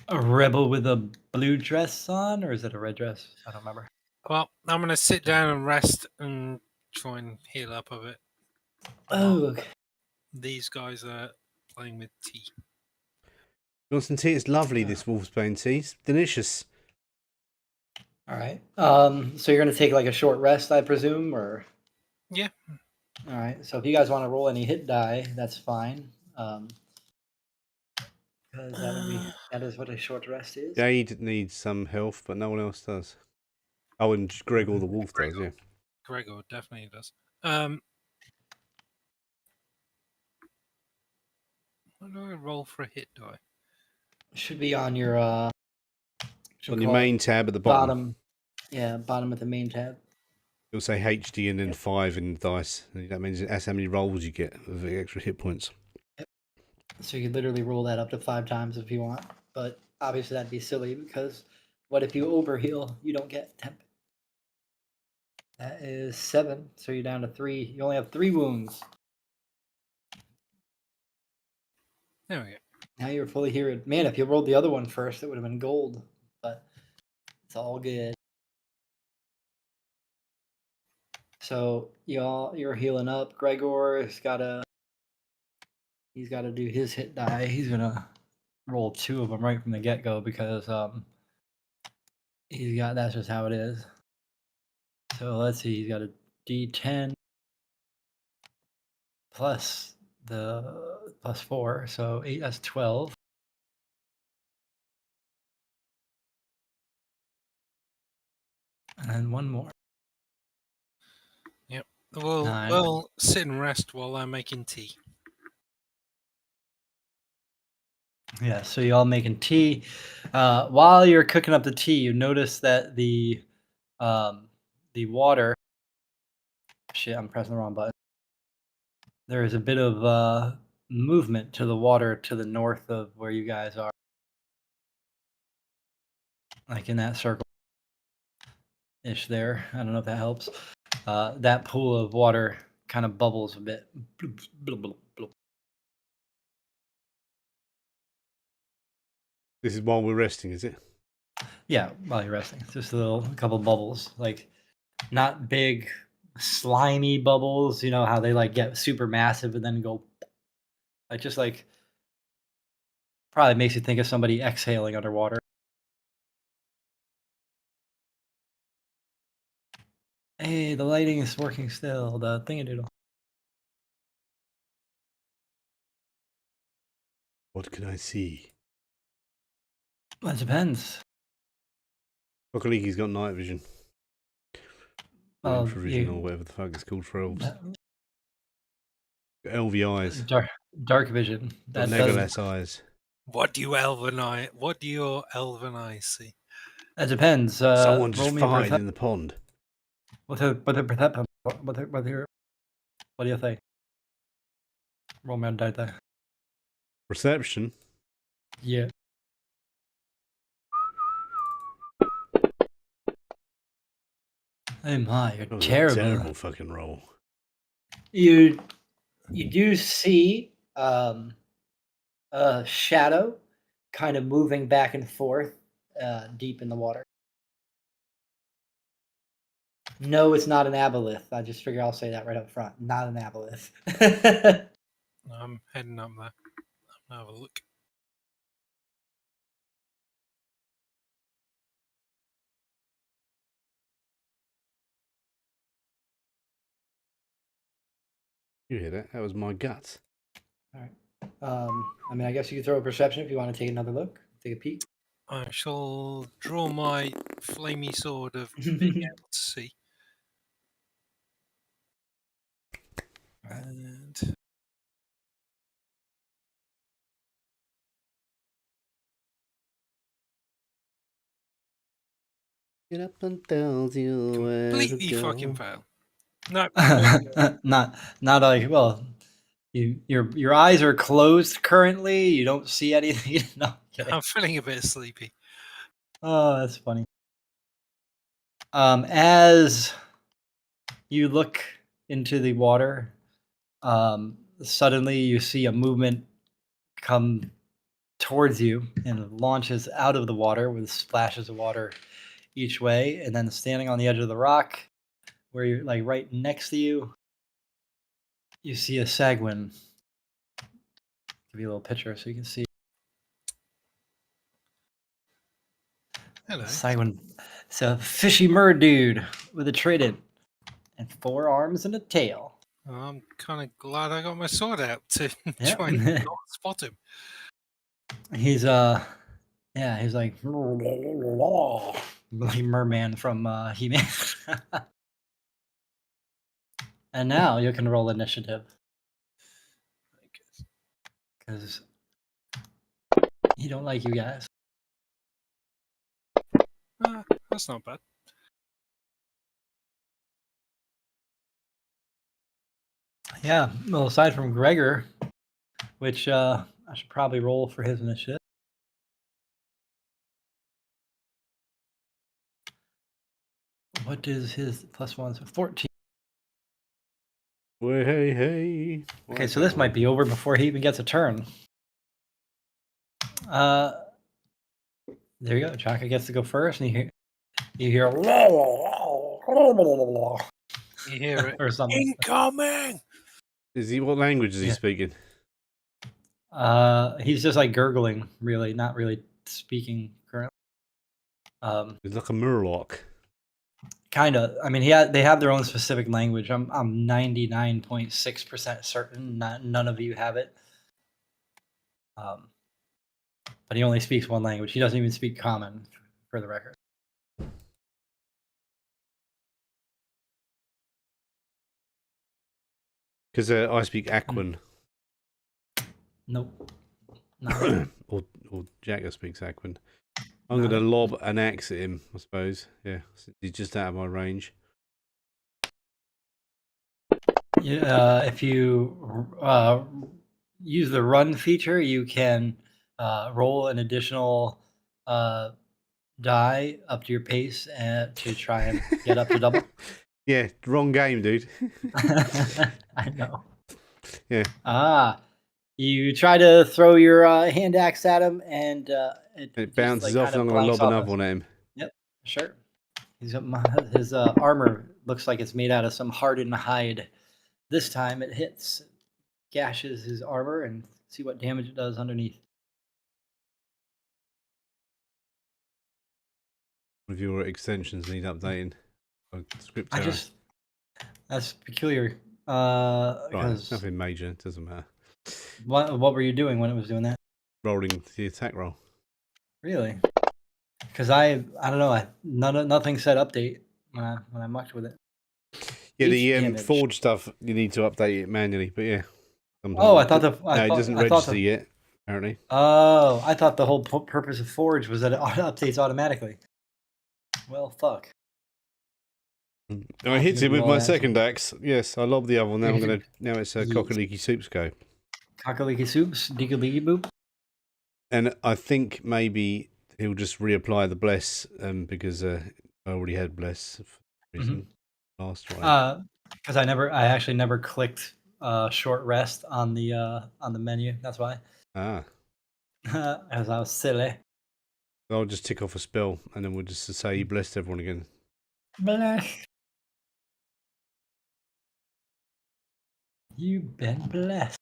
A rebel with a blue dress on, or is it a red dress? I don't remember. Well, I'm going to sit down and rest and try and heal up a bit. Oh, okay. These guys are playing with tea. You want some tea? It's lovely, this wolfsbane tea. It's delicious. All right. So you're gonna take like a short rest, I presume, or? Yeah. All right. So if you guys want to roll any hit die, that's fine. Because that is what a short rest is. Jade needs some health, but no one else does. Oh, and Gregor the wolf does, yeah. Gregor definitely does. What do I roll for a hit die? Should be on your on your main tab at the bottom. Yeah, bottom of the main tab. It'll say HD and then 5 in the dice. That means that's how many rolls you get of the extra hit points. Yep. So you could literally roll that up to 5 times if you want, but obviously that'd be silly because what if you overheal? You don't get temp. That is 7, so you're down to 3. You only have 3 wounds. There we go. Now you're fully healed. Man, if you rolled the other one first, it would have been gold, but it's all good. So you're healing up. Gregor's he's got to do his hit die. He's gonna roll 2 of them right from the get go because that's just how it is. So let's see. He's got a D10 plus the plus 4, so 8. That's 12. And then one more. Yep. We'll sit and rest while I'm making tea. Yeah, so you all making tea. While you're cooking up the tea, you notice that the water. Shit, I'm pressing the wrong button. There is a bit of movement to the water to the north of where you guys are, like in that circle ish there. I don't know if that helps. That pool of water kind of bubbles a bit. Bloop, bloop, bloop, bloop. This is while we're resting, is it? Yeah, while you're resting. Just a couple bubbles. Like, not big, slimy bubbles. You know how they like get super massive and then go. Like, just like, probably makes you think of somebody exhaling underwater. Hey, the lighting is working still. The thingadoodle. What can I see? Well, it depends. He's got night vision. Oh, infravision or whatever the fuck it's called for elves. Elvy eyes. Dark vision. Got Legolas eyes. What do your elven eyes see? That depends. Someone just farted in the pond. What do you think? Roll me on die there. Perception? Yeah. Oh my, you're terrible. Terrible fucking roll. You do see a shadow kind of moving back and forth deep in the water. No, it's not an aboleth. I just figure I'll say that right up front. Not an aboleth. I'm heading up there. I'll have a look. You hear that? That was my guts. All right. I mean, I guess you could throw a perception if you want to take another look, take a peek. I shall draw my flamey sword of being able to see. And Get up and tells you completely fucking fail. No. not like, well, your eyes are closed currently. You don't see anything. No, I'm feeling a bit sleepy. Oh, that's funny. As you look into the water, suddenly you see a movement come towards you and launches out of the water with splashes of water each way. And then standing on the edge of the rock, where you're like right next to you, you see a sagwin. Give you a little picture so you can see. Hello. Sagwin. It's a fishy mer dude with a trident and 4 arms and a tail. I'm kind of glad I got my sword out to Yep. try and not spot him. He's he's like merman from He-Man. And now you can roll initiative because he don't like you guys. That's not bad. Yeah, well, aside from Gregor, which I should probably roll for his initiative. What is his plus one? So 14. Well, hey. Okay, so this might be over before he even gets a turn. There you go. Chaka gets to go first, and you hear You hear it? or something. Incoming! What language is he Yeah. speaking? He's just like gurgling, really, not really speaking currently. He's like a murloc. Kind of. I mean, they have their own specific language. I'm 99.6% certain none of you have it. But he only speaks one language. He doesn't even speak common, for the record. Because I speak Aquan. Nope. Not or Jagger speaks Aquan. I'm going to lob an axe at him, I suppose. Yeah, since he's just out of my range. Yeah, if you use the run feature, you can roll an additional die up to your pace to try and get up to double. Yeah, wrong game, dude. I know. Yeah. You try to throw your hand axe at him, and it bounces off, and I'm going to lob another one at him. Yep, sure. His armor looks like it's made out of some hardened hide. This time it hits, gashes his armor, and see what damage it does underneath. If your extensions need updating. Script error. That's peculiar. Right, Because nothing major, it doesn't matter. what were you doing when it was doing that? Rolling the attack roll. Really? Because I don't know. Nothing said update when I mucked with it. Yeah, the forge stuff you need to update it manually, but yeah. Oh, I thought it doesn't register yet. Apparently. Oh, I thought the whole purpose of Forge was that it updates automatically. Well, fuck. I hit it with my second axe. Yes, I lobbed the other one. Now it's a Cockaleaky Soups go. Cockaleaky Soups, Digaleaky Boop. And I think maybe he'll just reapply the bless because I already had bless for reason last one. Because I actually never clicked short rest on the menu. That's why. As I was silly. I'll just tick off a spell, and then we'll just say you blessed everyone again. Bless. You've been blessed.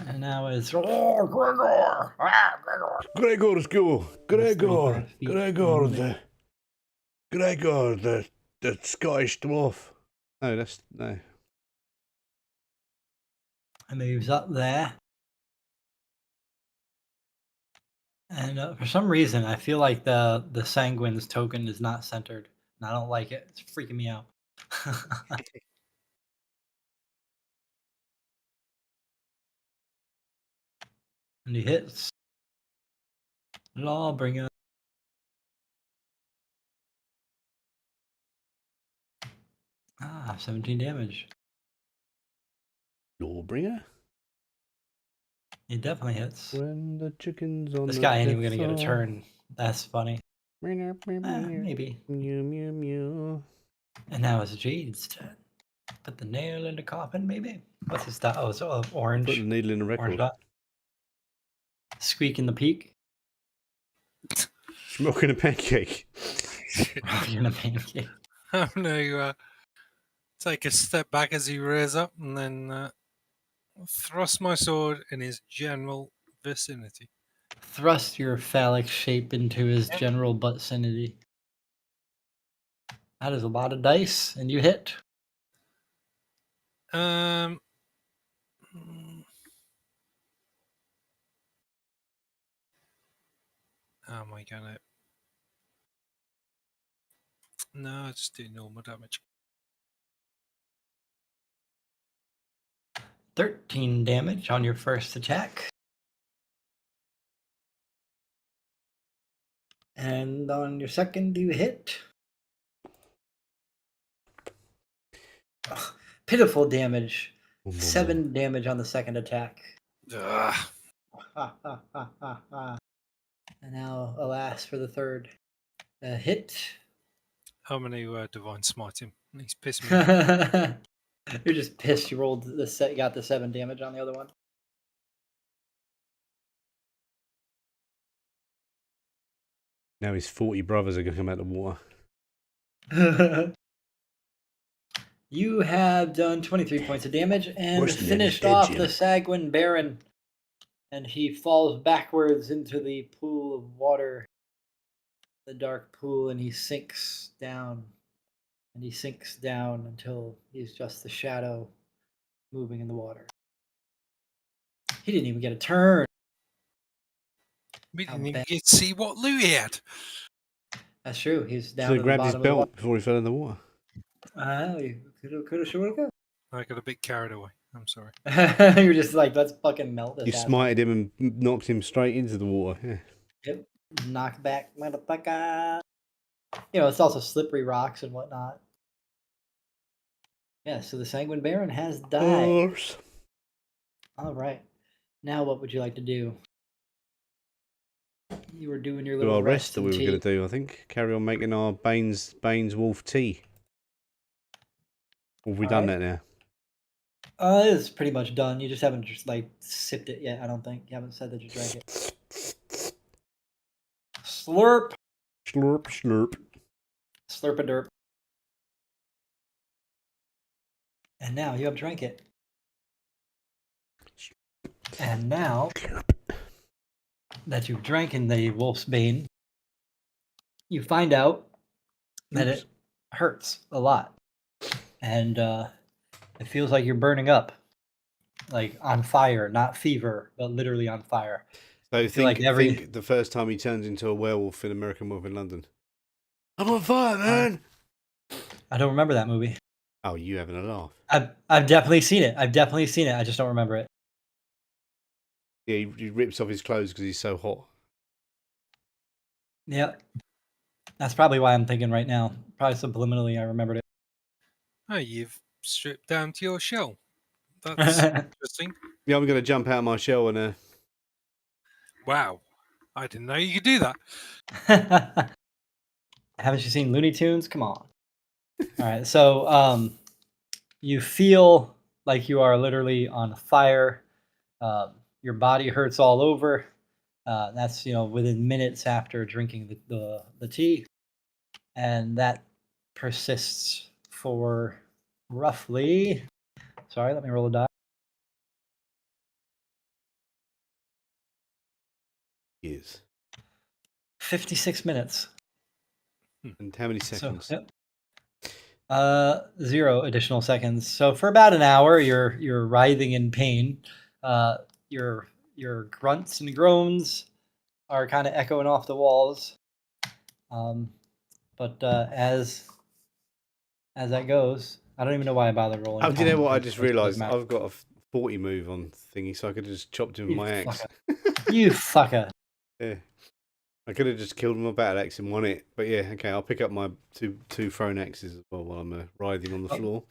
And now it's Gregor. Gregor's go. Gregor, the Scottish dwarf. No. It moves up there. And for some reason, I feel like the Sanguine's token is not centered. And I don't like it. It's freaking me out. And he hits. Lawbringer. 17 damage. Lawbringer? He definitely hits. When the chicken's on This guy ain't even gonna get a turn. That's funny. Maybe. Mew, mew, mew. And now it's Jade's turn. Put the nail in the coffin, maybe. What's his dot? Oh, it's orange. Put the needle in the Orange record. dot. Squeaking the peak. Smoking a pancake. Rocking a pancake. I'm gonna take a step back as he rears up, and then thrust my sword in his general vicinity. Thrust your phallic shape into his general vicinity. That is a lot of dice, and you hit. Mm, How am I gonna? No, just do normal damage. 13 damage on your first attack. And on your second, you hit. Ugh, pitiful damage. 7 damage on the second attack. Ugh. And now, alas, for the third. A hit. I'm gonna divine smite him. He's pissed me. You're just pissed you rolled the set. You got the 7 damage on the other one. Now his 40 brothers are going to come out of the water. You have done 23 points of damage and Worse than that, finished he's dead, off Jim. the Sagwin Baron. And he falls backwards into the pool of water, the dark pool, and he sinks down. And he sinks down until he's just the shadow moving in the water. He didn't even get a turn. We How didn't even bad. get to see what loot he had. That's true. He's down So to he the grabbed his bottom of the water. belt before he fell in the water. You could have, should have. I got a bit carried away. I'm sorry. You're just like, let's fucking melt this. You asshole. smited him and knocked him straight into the water. Yeah. Yep. Knock back, motherfucker. You know, it's also slippery rocks and whatnot. Yeah, so the Sanguine Baron has died. All right. Now, what would you like to do? You were doing your Do little our rest that and we were tea. going to do, I think. Carry on making our Baines Wolf tea. Or have we done Alright. that now? It's pretty much done. You just haven't just like sipped it yet. I don't think you haven't said that you drank it. Slurp, Slurp, slurp. slurp a derp. And now you have drank it. And now that you've drank the Wolf's Bane, you find out that it hurts a lot. And it feels like you're burning up. Like on fire, not fever, but literally on fire. So feel think the first time he turns into a werewolf in American Wolf in London. I'm on fire, man! I don't remember that movie. Oh, you having a laugh. I've definitely seen it. I just don't remember it. Yeah, he rips off his clothes because he's so hot. Yeah. That's probably why I'm thinking right now. Probably subliminally I remembered it. Oh, you've stripped down to your shell. That's interesting. Yeah, I'm going to jump out of my shell and... Wow. I didn't know you could do that. Haven't you seen Looney Tunes? Come on. All right. So you feel like you are literally on fire. Your body hurts all over. That's within minutes after drinking the tea, and that persists for roughly. Sorry, let me roll a die. Years. 56 minutes. And how many seconds? So, yep. 0 additional seconds. So for about an hour, you're writhing in pain. Your grunts and groans are kind of echoing off the walls. But as that goes, I don't even know why I bother rolling. Oh, do you know what? I just realised matter. I've got a 40 move on thingy, so I could have just chopped him with my axe. You fucker. Yeah. I could have just killed him with a battle axe and won it. But yeah, okay, I'll pick up my two thrown axes as well while I'm writhing on the floor.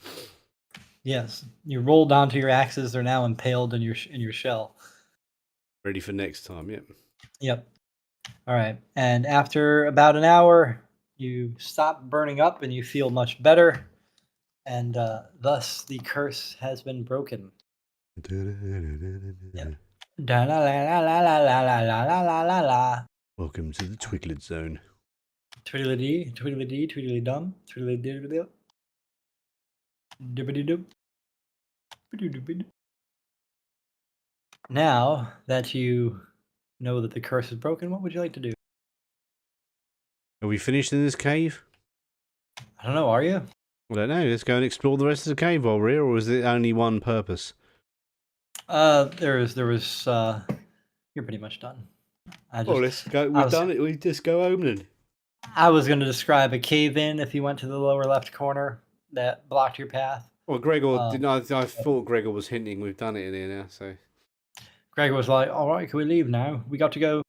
Yes, you rolled onto your axes. They're now impaled in your shell. Ready for next time, yep. Yep. All right. And after about an hour, you stop burning up and you feel much better. And thus the curse has been broken. Yep. Da la la la la la la la la la la la la. Welcome to the Twiglet Zone. Tweedledee, tweedledee, tweedledum, tweedledee, dibbity-doo. Now that you know that the curse is broken, what would you like to do? Are we finished in this cave? I don't know, are you? I don't know. Let's go and explore the rest of the cave while we're here, or is it only one purpose? There was, you're pretty much done. Let's go. We've done it. We just go home then. I was going to describe a cave-in if you went to the lower left corner that blocked your path. Well, Gregor Um, didn't. I thought Gregor was hinting we've done it in here now. So Greg was like, "All right, can we leave now? We got to go."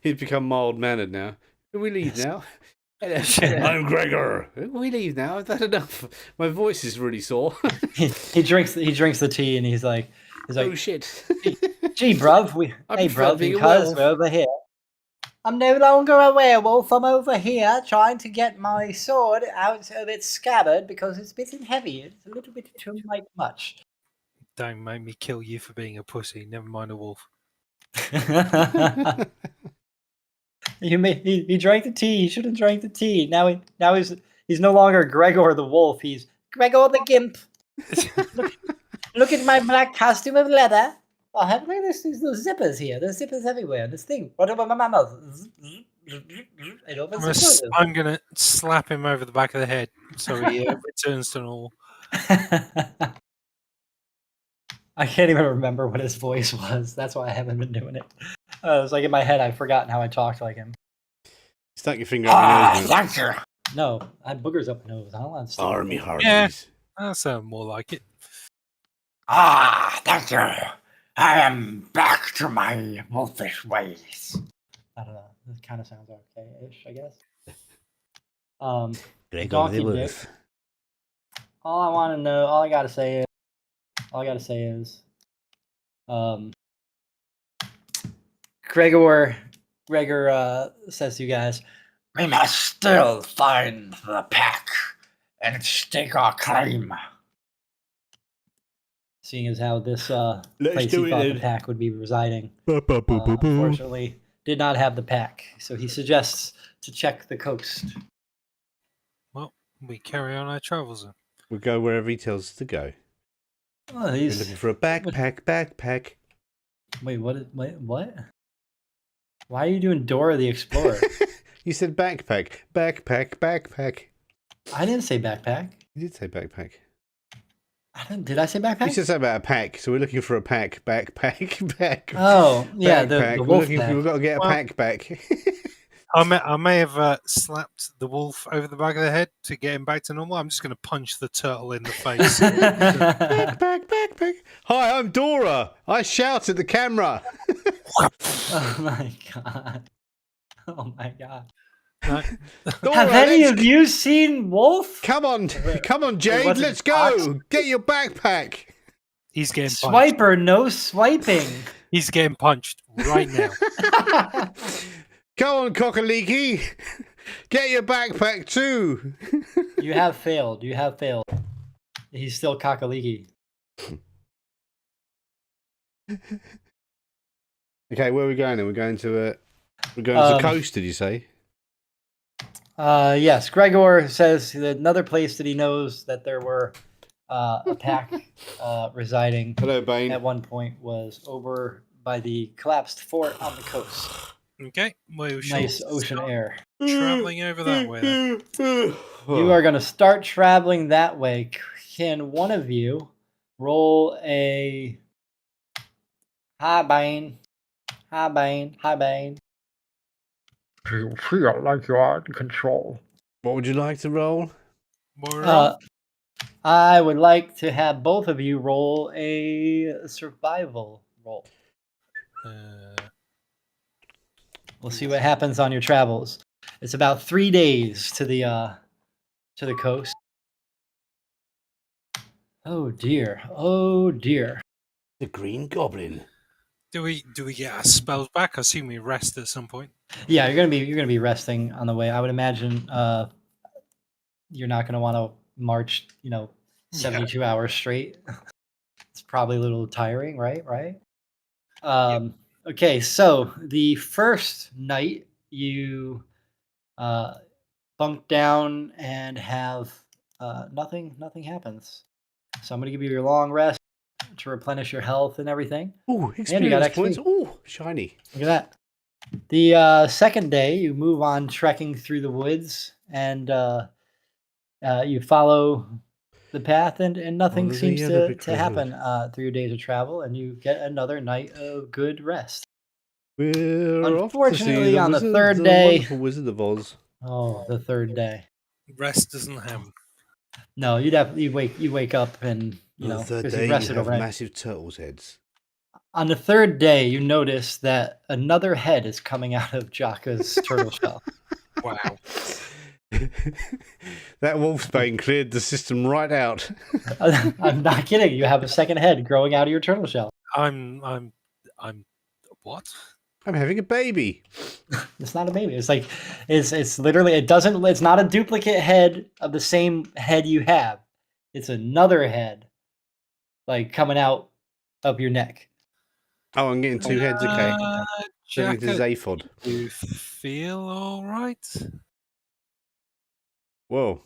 he's become mild mannered now. Can we leave now? I'm Gregor. Can we leave now? I've had enough. My voice is really sore. he drinks the tea and he's like, oh shit. "Gee, bruv, hey, bruv, because we're over here. I'm no longer a werewolf. I'm over here trying to get my sword out of its scabbard because it's a bit heavy. It's a little bit too much." Don't make me kill you for being a pussy. Never mind a wolf. He drank the tea. He should have drank the tea. Now he's no longer Gregor the wolf. He's Gregor the gimp. Look at my black costume of leather. Oh, look at these zippers here. There's zippers everywhere. This thing. What about my mouth? It opens. I'm gonna slap him over the back of the head so he returns to normal. I can't even remember what his voice was. That's why I haven't been doing it. It's like in my head, I've forgotten how I talked like him. Stuck your finger up your nose. Thank you. No, I had boogers up my nose. I don't want to. Army Harpies. Yeah, that sounds more like it. Thank you. I am back to my wolfish ways. I don't know. It kind of sounds okay-ish, I guess. Gregor the Donkey wolf. Dick. All I gotta say is, Gregor says to you guys, "We must still find the pack and stake our claim." Seeing as how this place he thought the pack would be residing, unfortunately, did not have the pack. So he suggests to check the coast. Well, we carry on our travels then. We'll go wherever he tells us to go. Oh, We're looking for a backpack. Wait, what? Why are you doing Dora the Explorer? You said backpack. I didn't say backpack. You did say backpack. Did I say backpack? You said something about a pack, so we're looking for a backpack. Oh, yeah, the wolf pack. We've got to get a pack back. I may have slapped the wolf over the back of the head to get him back to normal. I'm just going to punch the turtle in the face. Backpack. Hi, I'm Dora. I shout at the camera. Oh my god. Oh my god. Dora, have any of you seen Wolf? Come on, Jade, let's go. Get your backpack. He's getting punched. Swiper, no swiping. He's getting punched right now. Come on, Cockaliki. Get your backpack too. You have failed. He's still Cockaliki. Okay, where are we going then? We're going to the coast, did you say? Yes, Gregor says that another place that he knows that there were a pack residing. Hello, Bane. At one point was over by the collapsed fort on the coast. Okay, well, nice ocean air. Traveling over that way then. You are going to start traveling that way. Can one of you roll a... Hi, Bane. You feel like you are in control. What would you like to roll? I would like to have both of you roll a survival roll. We'll see what happens on your travels. It's about 3 days to the coast. Oh dear. The Green Goblin. Do we get our spells back? I assume we rest at some point. Yeah, you're gonna be resting on the way. I would imagine you're not gonna want to march, 72 hours straight. It's probably a little tiring, right? Right. Okay, so the first night you uh, bunk down and have nothing happens. So I'm gonna give you your long rest to replenish your health and everything. Oh, And you got experience points. XP. Oh, shiny. Look at that. The second day, you move on trekking through the woods, and you follow the path, and nothing Follow the seems yellow to brick happen road. through your days of travel, and you get another night of good rest. We're off to see Unfortunately, the on the wizard, third the day, wonderful Wizard of Oz. the third day. Rest doesn't happen. No, you wake up and On the third because day, you've you rested have overnight. massive turtles' heads. On the third day, you notice that another head is coming out of Jaka's turtle shell. Wow. That wolfsbane cleared the system right out. I'm not kidding. You have a second head growing out of your turtle shell. I'm what? I'm having a baby. It's not a baby. It's literally it's not a duplicate head of the same head you have. It's another head like coming out of your neck. Oh, I'm getting two heads. Okay. Turning into Jacka, Zaphod. you feel all right? Whoa.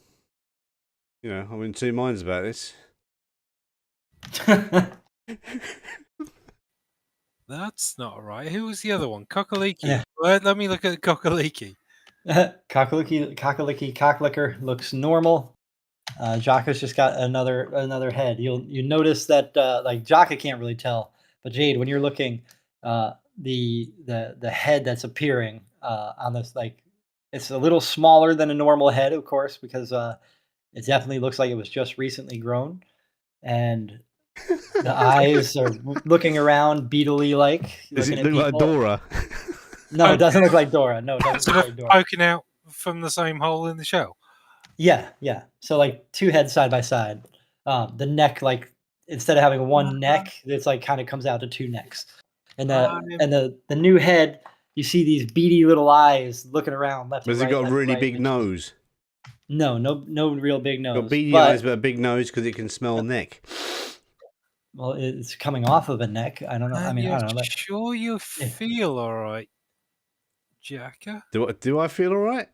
I'm in two minds about this. That's not right. Who was the other one? Cockaliki. Yeah. Let me look at Cockaliki. Cocklicker looks normal. Jaka's just got another head. You notice that like Jaka can't really tell, but Jade, when you're looking, the head that's appearing on this, like, it's a little smaller than a normal head, of course, because it definitely looks like it was just recently grown, and the eyes are looking around beetle-y like, Does looking it at look like people. Dora? No, it doesn't look like Dora. No, it doesn't Sort look of like Dora. poking out from the same hole in the shell. Yeah, yeah. So like two heads side by side. The neck, like instead of having one neck, it's like kind of comes out to two necks. And I'm the new head, you see these beady little eyes looking around left and Has it right, got a left and really right. big nose? No real big Got nose. beady But eyes but a big nose because it can smell neck. well, it's coming off of a neck. I don't know. I And mean, I you're don't know. sure you feel all right, Jacka? Do I feel all right?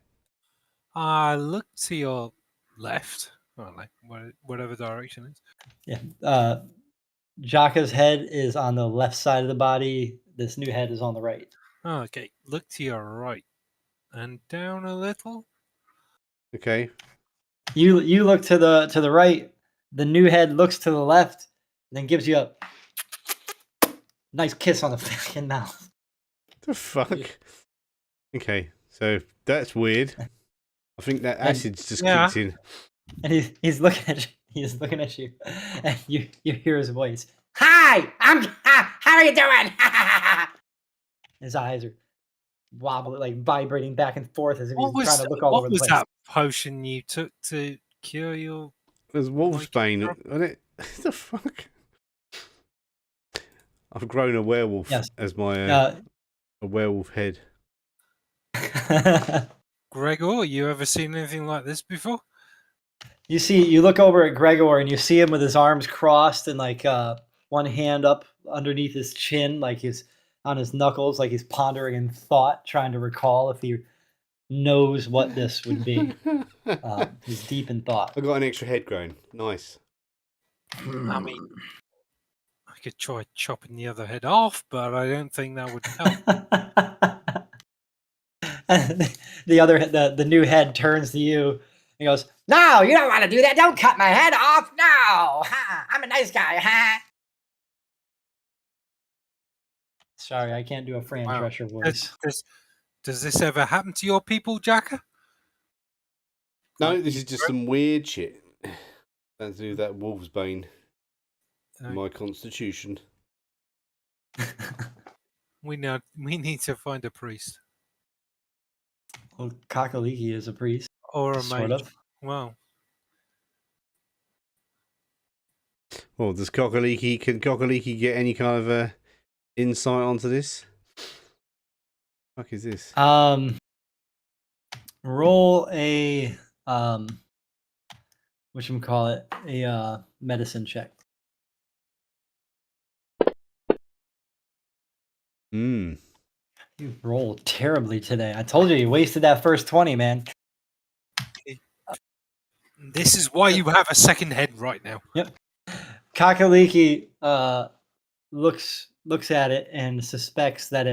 Look to your left. Or like whatever direction it is. Yeah. Jaka's head is on the left side of the body. This new head is on the right. Okay, look to your right and down a little. Okay. You look to the right. The new head looks to the left, and then gives you a nice kiss on the fucking mouth. The fuck? Okay, so that's weird. I think that acid's just kicked in. And he's looking at you. He's looking at you, and you hear his voice. Hi, how are you doing? His eyes are wobbling, like vibrating back and forth as if he's trying to look all over the place. What was that potion you took to cure your? There's wolfsbane on it. The fuck? I've grown a werewolf as my a werewolf head. Gregor, you ever seen anything like this before? You look over at Gregor and you see him with his arms crossed and like one hand up underneath his chin, like he's on his knuckles, like he's pondering in thought, trying to recall if he knows what this would be. He's deep in thought. I got an extra head grown. Nice. I mean, I could try chopping the other head off, but I don't think that would help. The new head turns to you. He goes, "No, you don't want to do that. Don't cut my head off. No, I'm a nice guy." Sorry, I can't do a Fran Drescher voice. Does this ever happen to your people, Jacka? No, this is just some weird shit. Don't do that wolfsbane. My constitution. We need to find a priest. Well, Kakaliki is a priest. Or a mage. Sort of. Well. Well, can Cockaliki get any kind of insight onto this? What the fuck is this? Roll a whatchamacallit, a medicine check. Hmm. You rolled terribly today. I told you you wasted that first 20, man. This is why you have a second head right now. Yep. Kakaliki looks at it and suspects that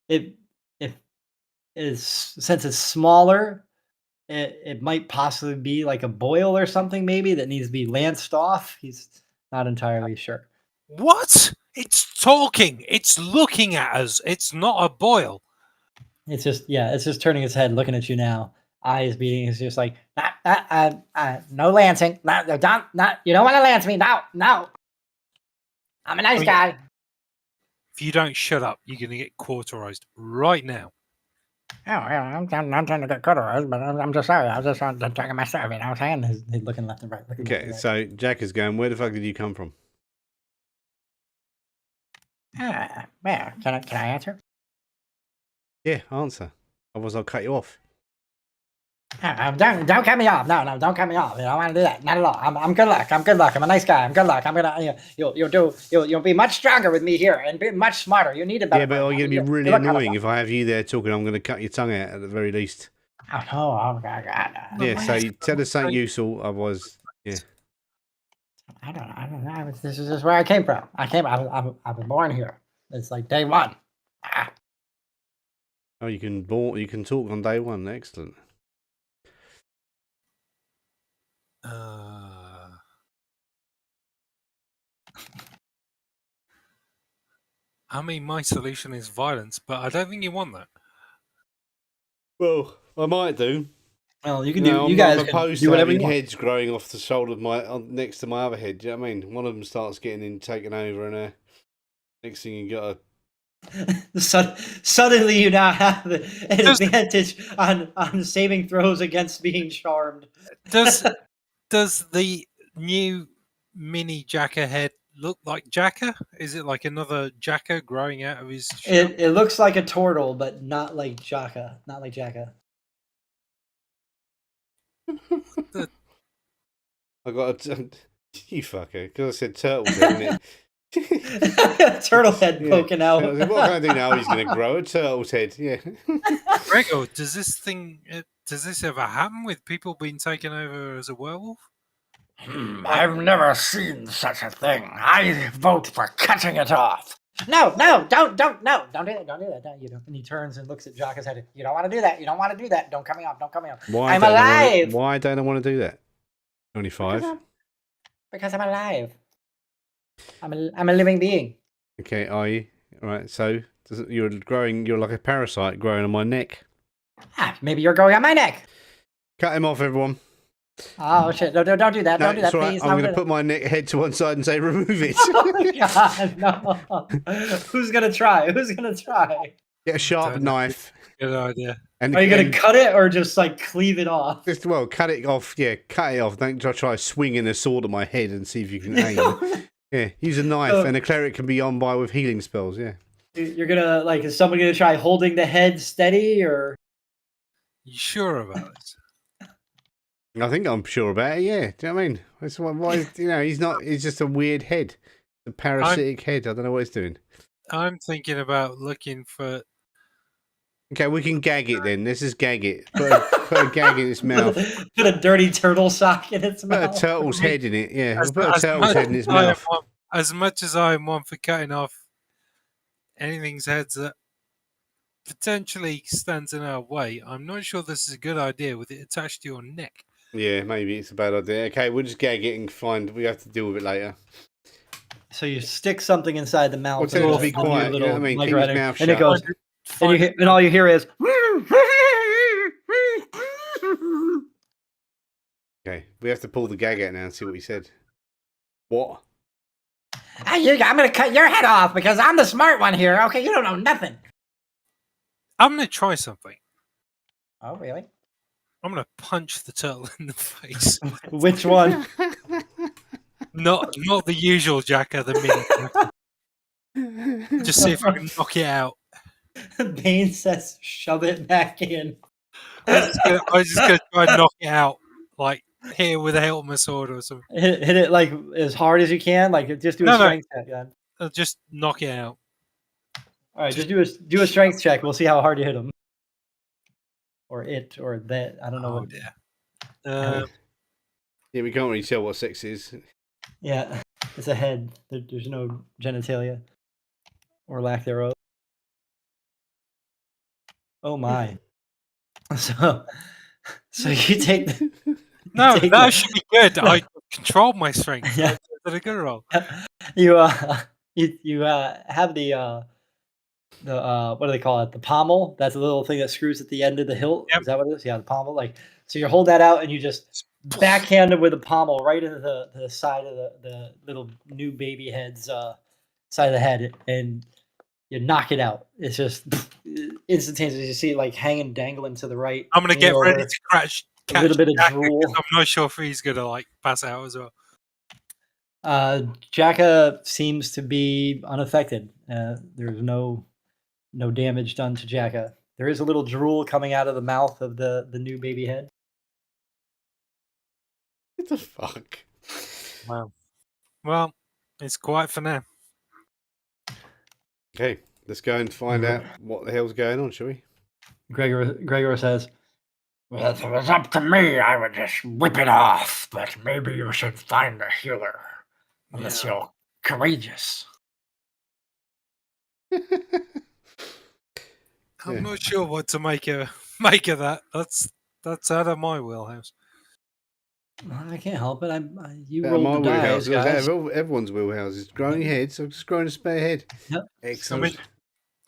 it is since it's smaller, it might possibly be like a boil or something maybe that needs to be lanced off. He's not entirely sure. What? It's talking. It's looking at us. It's not a boil. It's just turning its head, looking at you now. Eyes beating. It's just like, no lancing. No, don't, not. You don't want to lance me. No, no. I'm a nice guy. If you don't shut up, you're going to get cauterized right now. Oh, yeah, I'm trying to get cauterized, but I'm just sorry. I was just taking my serve. You know what I'm saying? He's looking left and right. Okay, so Jack is going, where the fuck did you come from? Where? Can I answer? Yeah, answer. Otherwise I'll cut you off. Don't cut me off. No, don't cut me off. You don't want to do that. Not at all. I'm good luck. I'm good luck. I'm a nice guy. I'm good luck. I'm gonna you'll be much stronger with me here and be much smarter. You need a better. Yeah, but you're gonna be really annoying if I have you there talking. I'm gonna cut your tongue out at the very least. Oh no! Oh God! Yeah, so you tell us something useful. Otherwise, yeah. I don't know. This is just where I came from. I was born here. It's like day one. Oh, you can talk on day one. Excellent. I mean, my solution is violence, but I don't think you want that. Well, I might do. Well, you can do. You guys I'm opposed can do to whatever having you want. heads growing off the shoulder of my next to my other head. Do you know what I mean? One of them starts getting taken over, and next thing you got Suddenly, you now have an advantage on saving throws against being charmed. Does the new mini Jacker head look like Jacker? Is it like another Jacker growing out of his shell? It looks like a turtle, but not like Jaka. Not like Jaka. I got you fucker, because I said turtle's head, isn't it? Turtle head poking out. What can I do now? He's going to grow a turtle's head. Yeah. Gregor, does this ever happen with people being taken over as a werewolf? I've never seen such a thing. I vote for cutting it off. No, don't do that. Don't do that. You don't. And he turns and looks at Jaka's head. You don't want to do that. You don't want to do that. Don't cut me off. Don't cut me off. I'm alive. Why don't I want to do that? 25. Because I'm alive. I'm a living being. Okay, are you? All right, so you're like a parasite growing on my neck. Maybe you're growing on my neck. Cut him off, everyone. Oh shit! No, don't do that. Don't do that, right. please. I'm going to put my head to one side and say, remove it. Oh God, no! Who's gonna try? Get a sharp knife. Good idea. And are you going to cut it or just like cleave it off? Cut it off. Yeah, cut it off. Don't try swinging a sword at my head and see if you can aim. Yeah, use a knife, and a cleric can be on by with healing spells. Yeah. You're gonna is somebody gonna try holding the head steady, or? You sure about this? I think I'm sure about it. Yeah. Do you know what I mean? That's why he's not. He's just a weird head, a parasitic head. I don't know what he's doing. I'm thinking about looking for. Okay, we can gag it then. Let's just gag it. Put a gag in its mouth. Put a dirty turtle sock in its mouth. Put a turtle's head in it. Yeah, we'll put a turtle's head in its mouth. As much as I am one for cutting off anything's heads that potentially stands in our way, I'm not sure this is a good idea with it attached to your neck. Yeah, maybe it's a bad idea. Okay, we'll just gag it and we have to deal with it later. So you stick something inside the mouth. Well, tell it to be quiet. You know what I mean? Keep his mouth shut. And it goes. And all you hear is. Okay, we have to pull the gag out now and see what he said. What? I'm going to cut your head off because I'm the smart one here. Okay, you don't know nothing. I'm going to try something. Oh, really? I'm going to punch the turtle in the face. Which one? Not the usual Jacker, the mini. Just see if I can knock it out. Bane says, shove it back in. I'm just gonna try and knock it out, like here with a hilt of my sword or something. Hit it like as hard as you can, like just do a strength check. Yeah. Just knock it out. All right, just do a strength check. We'll see how hard you hit him, or it, or that. I don't know Oh what. dear. Yeah, we can't really tell what sex is. Yeah, it's a head. There's no genitalia or lack thereof. Oh my! So, so you take the. No, take that the- should be good. I controlled my strength. Yeah. I did a good roll. you you have the what do they call it? The pommel. That's a little thing that screws at the end of the hilt. Yep. Is that what it is? Yeah, the pommel. Like, so you hold that out and you just backhand it with a pommel right into the side of the little new baby head's side of the head, and you knock it out. It's just instantaneous. You see it like hanging, dangling to the right. I'm gonna lean get ready over, to catch a little bit of Jack, 'cause drool. I'm not sure if he's gonna like pass out as well. Jacka seems to be unaffected. There's no damage done to Jacka. There is a little drool coming out of the mouth of the new baby head. What the fuck? Wow. Well, it's quiet for now. Okay, let's go and find out what the hell's going on, shall we? Gregor says, Well, if it was up to me, I would just whip it off, but maybe you should find a healer. Unless you're courageous. I'm not sure what to make of that. That's out of my wheelhouse. I can't help it. You Out of my rolled the wheelhouse. dice, It was out guys. of everyone's wheelhouses. Growing heads. I've just grown a spare head. Yep. Excellent.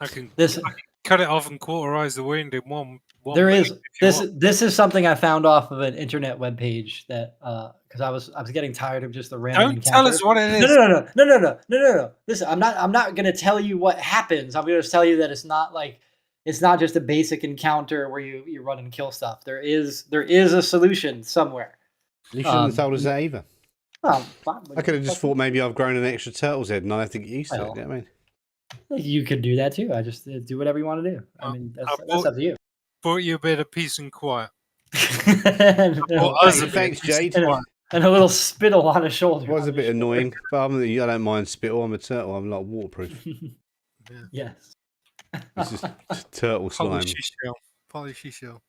I can This cut it off and cauterize the wound in one there minute is if you this want. this is something I found off of an internet webpage that because I was getting tired of just the random Don't tell us encounters. what it is. No. Listen, I'm not gonna tell you what happens. I'm gonna just tell you that it's not just a basic encounter where you run and kill stuff. There is a solution somewhere. You shouldn't have told us that either. Well, fine, I could have just thought maybe I've grown an extra turtle's head and I have to get used to it. Well, You know what I mean? you could do that too. I just do whatever you want to do. I mean, that's up to you. Brought you a bit of peace and quiet. and, Well, a, Thanks, Jade. and a little spittle on his shoulder. It was a on bit his shoulder. annoying, but other than I don't mind spittle. I'm a turtle. I'm like waterproof. Yes. This is turtle slime. Polish your shell. Polish your shell.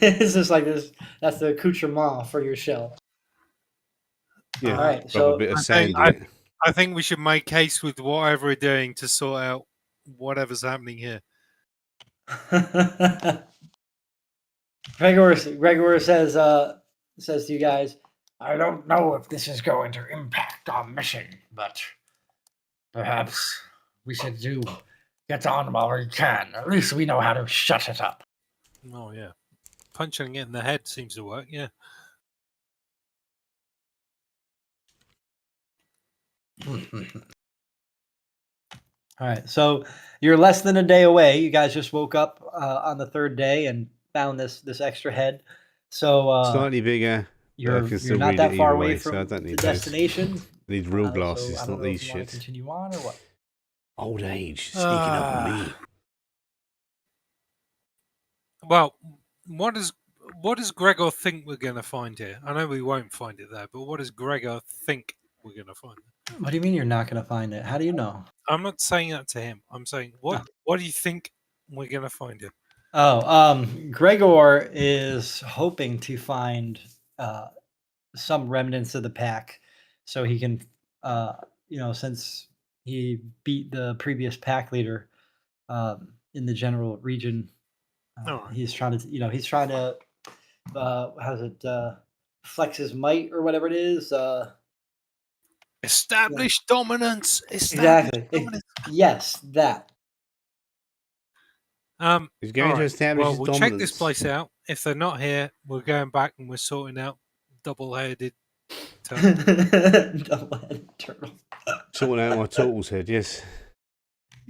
It's just like this. That's the accoutrement for your shell. Yeah, All right. rub So a bit of I sand think- in it. I think we should make haste with whatever we're doing to sort out whatever's happening here. Gregor says to you guys, I don't know if this is going to impact our mission, but perhaps we should get on while we can. At least we know how to shut it up. Oh yeah, punching it in the head seems to work. Yeah. all right. So you're less than a day away. You guys just woke up on the third day and found this extra head. So Slightly bigger. you're still not read that it far either away way, so I from don't the need those. destination. I need real So glasses, I don't not know these if you want to shits. continue on or what. Old age sneaking up on me. Well, what does Gregor think we're going to find here? I know we won't find it there, but what does Gregor think we're going to find? What do you mean you're not going to find it? How do you know? I'm not saying that to him. I'm saying what do you think we're going to find here? Oh, Gregor is hoping to find some remnants of the pack, so he can, since he beat the previous pack leader in the general region, Alright. he's trying to, how's it, flex his might or whatever it is. Establish dominance. Exactly. Yes, that. He's going to alright. establish Well, his we'll dominance. check this place out. If they're not here, we're going back and we're sorting out double-headed turtle. Double-headed turtle. Sorting out my turtle's head, yes.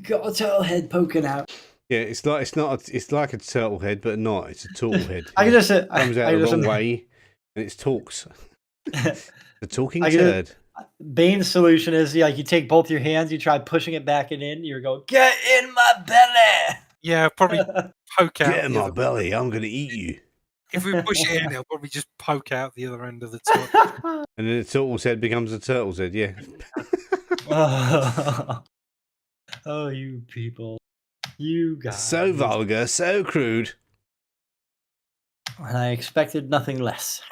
Got a turtle head poking out. Yeah, it's like a turtle head, but not. It's a turtle head. I can just say, Comes out the wrong way, and it talks. The talking I can- turd. Bane's solution is like you take both your hands, you try pushing it back and in, you go, get in my belly. Yeah, probably poke out. Get in the my other- belly. I'm going to eat you. If we push it in, it'll probably just poke out the other end of the turtle. And then the turtle's head becomes a turtle's head. Yeah. Oh, you people. You guys. So vulgar, so crude. And I expected nothing less.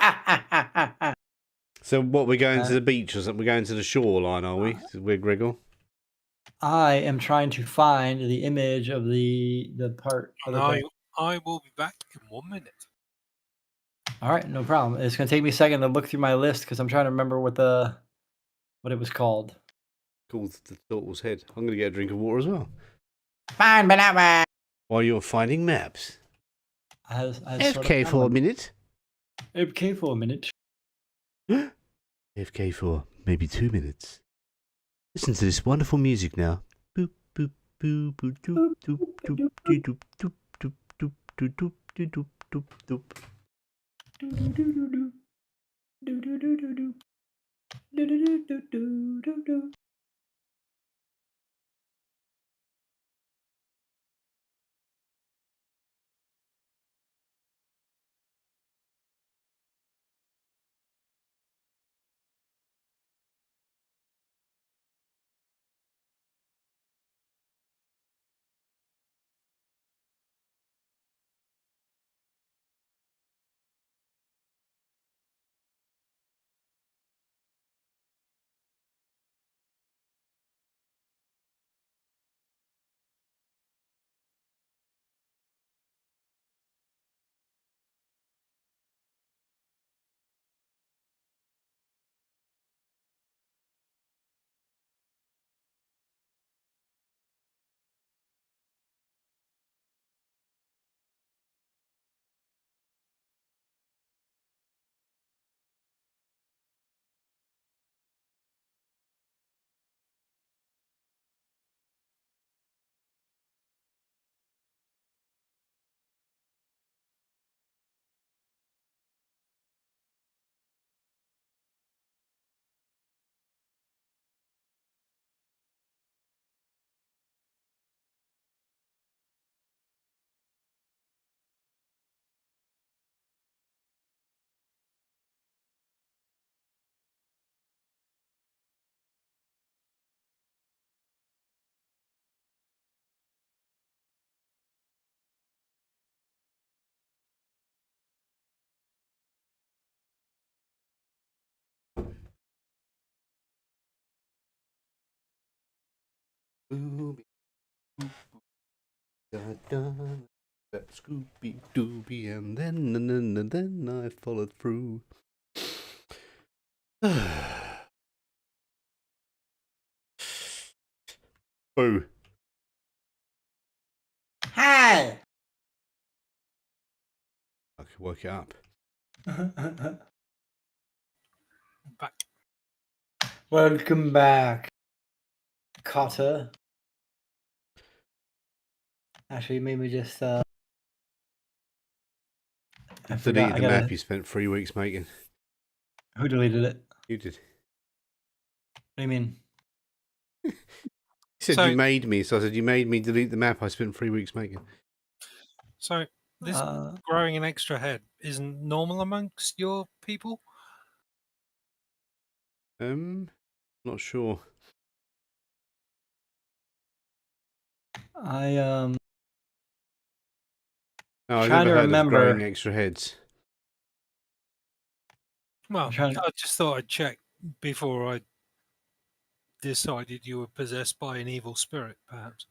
So what, we're going to the beach or something? We're going to the shoreline, are we? We're Griggle. I am trying to find the image of the part of And the thing. I will be back in 1 minute. All right, no problem. It's gonna take me a second to look through my list because I'm trying to remember what it was called. Called the Turtle's Head. I'm going to get a drink of water as well. Fine, but not bad. While you're finding maps. I FK for a minute. FK for a minute. FK for maybe 2 minutes. Listen to this wonderful music now. Boop boop boop boop doop doop doop doop doop doop doop doop doop doop doop doop. That Scooby Dooby, and then I followed through. Boo. Hi. I could work it up. Back. Welcome back, Cotter. Actually, maybe just I forgot. Deleted I the gotta. map you spent 3 weeks making. Who deleted it? You did. What do you mean? You said So- you made me, so I said you made me delete the map I spent 3 weeks making. So this growing an extra head isn't normal amongst your people? Not sure. I No, I've Trying never to heard of growing remember. extra heads. Well, trying to- I just thought I'd check before I decided you were possessed by an evil spirit, perhaps.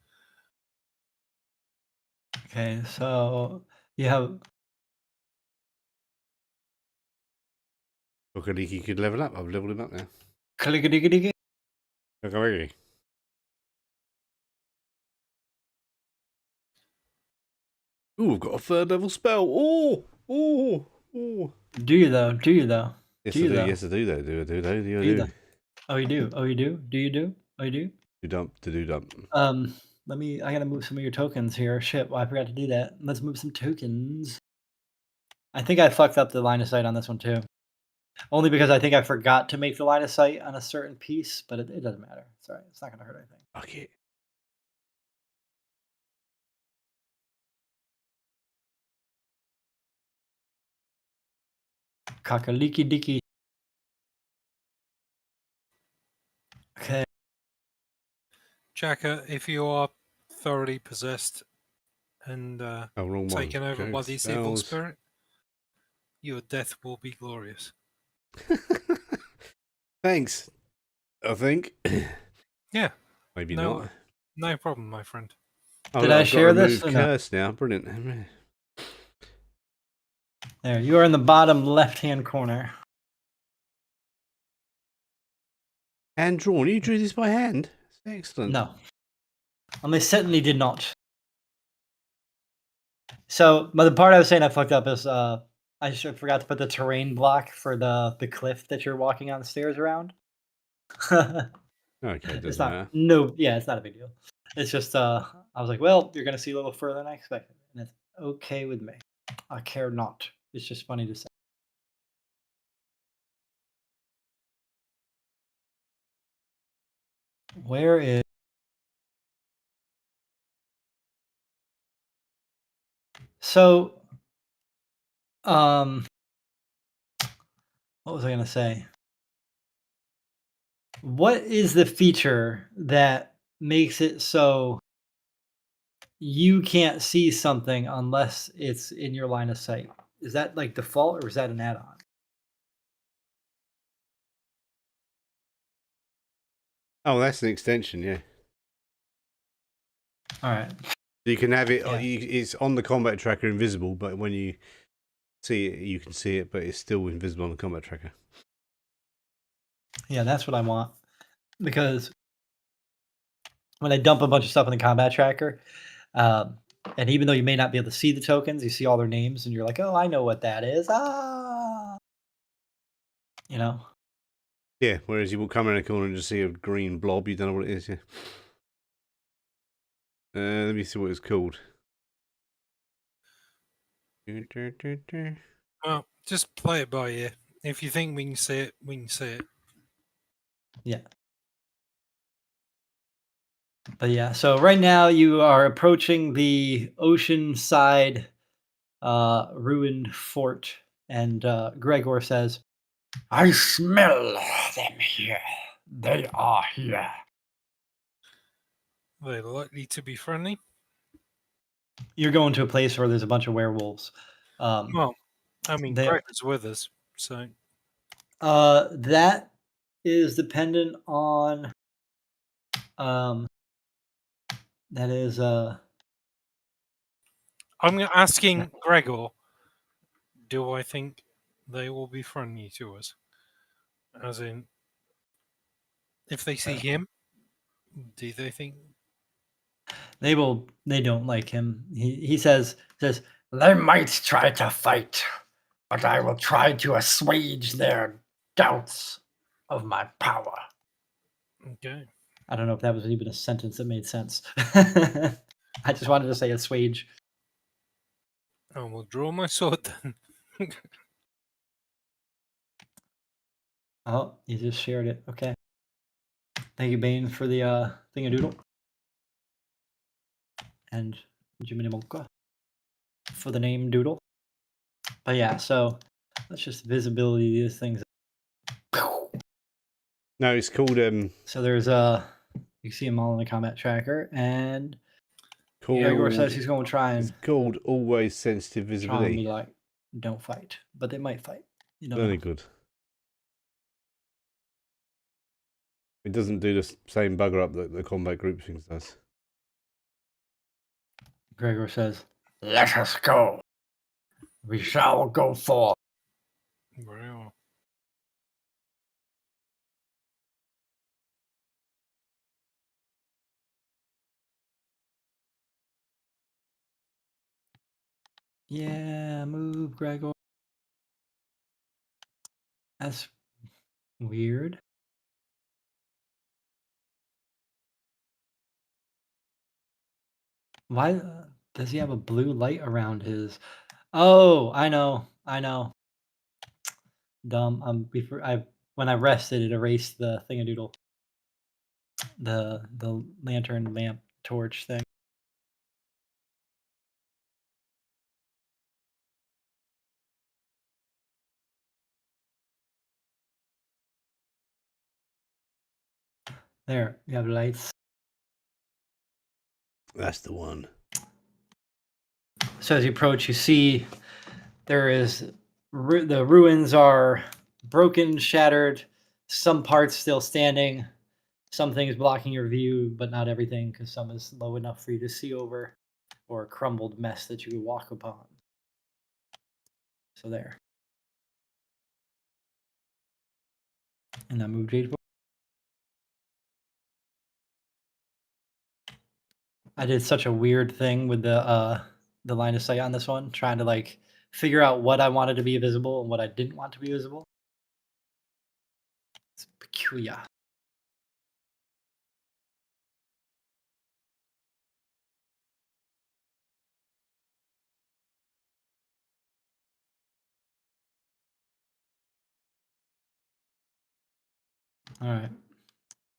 Okay, so you have. Okaliki could level up. I've leveled him up now. Clickety-clicky. Okaliki. Ooh, we've got a 3rd level spell. Oh. Do you though? Do you though? Yes, Do I you do. though? Yes, I do. Though. Do I Do you do? though? Oh, you do. Oh, you do. Do you do? Oh, you do. Do dump. Do dump. Let me. I gotta move some of your tokens here. Shit, well, I forgot to do that. Let's move some tokens. I think I fucked up the line of sight on this one too. Only because I think I forgot to make the line of sight on a certain piece, but it doesn't matter. It's all right. It's not gonna hurt anything. Fuck it. Cockaleaky dicky. Okay. Jacka, if you are thoroughly possessed and Oh, wrong one. taken over by Jokes, this evil bells. spirit, your death will be glorious. Thanks. I think. Yeah, Maybe no, not. no problem, my friend. Oh, Did look, I I've got share this remove or no? curse now. Brilliant. There, you are in the bottom left-hand corner. Hand drawn. You drew this by hand. Excellent. No. I certainly did not. So, but the part I was saying I fucked up is forgot to put the terrain block for the cliff that you're walking on the stairs around. Okay, It's doesn't not matter. it's not a big deal. It's just I was like, well, you're gonna see a little further than I expected. And it's okay with me. I care not. It's just funny to say. Where is so what was I gonna say? What is the feature that makes it so you can't see something unless it's in your line of sight? Is that like default or is that an add-on? Oh, that's an extension, yeah. All right. You can have it. Yeah. It's on the combat tracker invisible, but when you see it, you can see it, but it's still invisible on the combat tracker. Yeah, that's what I want. Because when I dump a bunch of stuff in the combat tracker, and even though you may not be able to see the tokens, you see all their names and you're like, oh, I know what that is. Ah, you know? Yeah, whereas you will come around a corner and just see a green blob, you don't know what it is, yeah. Let me see what it's called. Well, just play it by ear. If you think we can see it, we can see it. Yeah. But yeah, so right now you are approaching the oceanside ruined fort, and Gregor says, I smell them here. They are here. They're likely to be friendly. you're going to a place where there's a bunch of werewolves. Well, I mean, They Gregor's with us, so that is dependent on um that is I'm asking Gregor, do I think they will be friendly to us? As in, if they see him, do they think? they don't like him. He says They might try to fight, but I will try to assuage their doubts of my power. Okay. I don't know if that was even a sentence that made sense. I just wanted to say assuage. I will draw my sword then. Oh, you just shared it. Okay. Thank you, Bane, for the thingadoodle. And Jiminy Molka for the name doodle. But yeah, so that's just visibility of these things. No, it's called So there's you see them all in the combat tracker, and called Gregor says he's going to try it's and called always sensitive be visibility. like, don't fight, but they might fight. You don't Very know. good. It doesn't do the same bugger up that the combat group things does. Gregor says, Let us go. We shall go forth. Very well. "Yeah, move, Gregor." That's weird. Why does he have a blue light around his? Oh, I know, I know. Dumb. Before when I rested, it erased the thingadoodle, the lantern lamp torch thing. There, you have lights. That's the one. So as you approach, you see there is the ruins are broken, shattered, some parts still standing, some things blocking your view, but not everything, because some is low enough for you to see over, or a crumbled mess that you could walk upon. So there. And I moved Jade forward. I did such a weird thing with the line of sight on this one, trying to like figure out what I wanted to be visible and what I didn't want to be visible. It's peculiar. All right.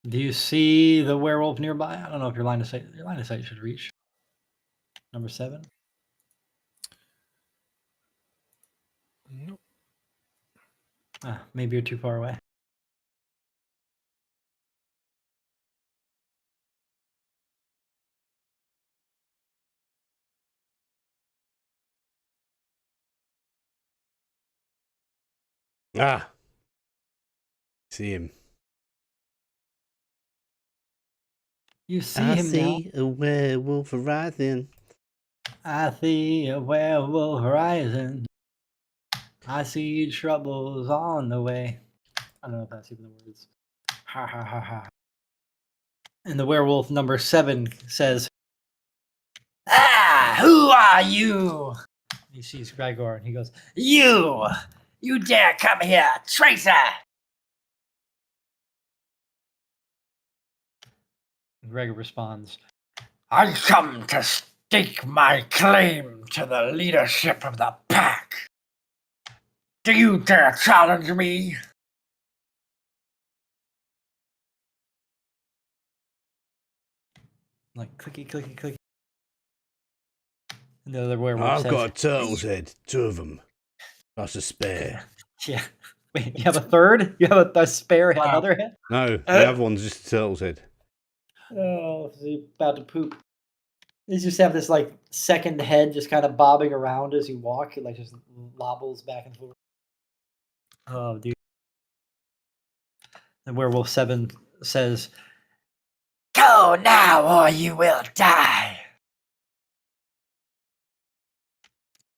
Do you see the werewolf nearby? I don't know if your line of sight should reach. Number 7. Nope. Maybe you're too far away. Ah. See him. You see him now. a werewolf rising. I see a werewolf horizon. I see troubles on the way. I don't know if that's even the words. Ha ha ha ha. And the werewolf number 7 says, "Ah, who are you?" He sees Gregor and he goes, "You! You dare come here, traitor!" And Gregor responds, I come to stake my claim to the leadership of the pack. Do you dare challenge me? like clicky, clicky, clicky. And the other werewolf I've says, got a turtle's head. 2 of them. That's a spare. Yeah. Wait, you have a third? You have a spare Wow. another head? No, the other one's just a turtle's head. Oh, he's about to poop. He just have this like second head just kind of bobbing around as you walk. It like just lobbles back and forth. Oh, dude. And Werewolf 7 says, Go now or you will die.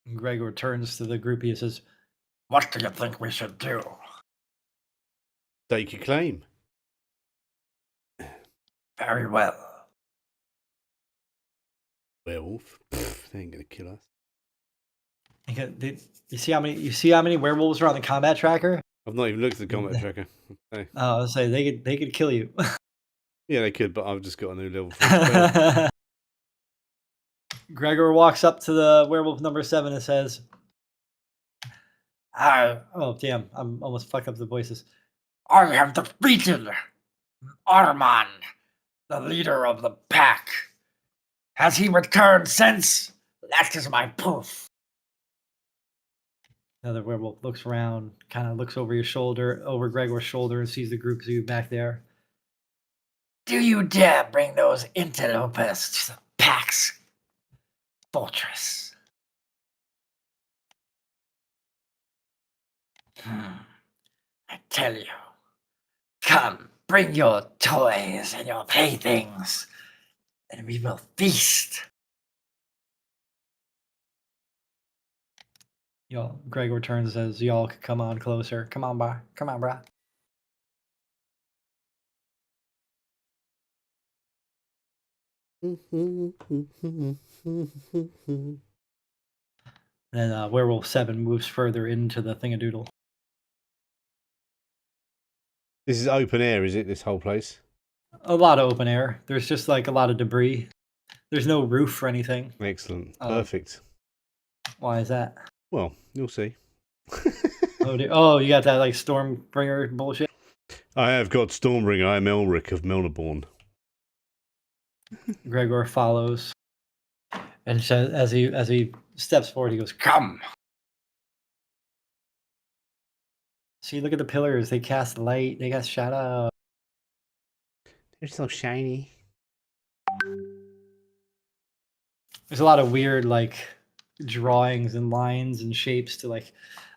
and Gregor turns to the groupie and says, What do you think we should do? Take your claim. Very well. Werewolf. Pfft, they ain't gonna kill us. you see how many werewolves are on the combat tracker? I've not even looked at the combat tracker. Okay. Oh, I was saying they could kill you. Yeah, they could, but I've just got a new level 4 spell. Gregor walks up to the werewolf number 7 and says, oh damn, I'm almost fucking up the voices. I have defeated Arman, the leader of the pack. Has he returned since? That is my proof. Another werewolf looks around, kind of looks over your shoulder, over Gregor's shoulder, and sees the group of you back there. Do you dare bring those interlopers to the pack's fortress? I tell you, come, bring your toys and your playthings, and we will feast. Y'all, Gregor turns and says, y'all could come on closer. Come on, brah. Come on, brah. And then Werewolf 7 moves further into the thingadoodle. This is open air, is it, this whole place? A lot of open air. There's just like a lot of debris. There's no roof or anything. Excellent. Perfect. Why is that? Well, you'll see. Oh, you got that like Stormbringer bullshit? I have got Stormbringer. I am Elric of Melniborn. Gregor follows. And says, as he steps forward, he goes, Come. see, look at the pillars. They cast light. They got shadow. They're so shiny. There's a lot of weird like drawings and lines and shapes to like.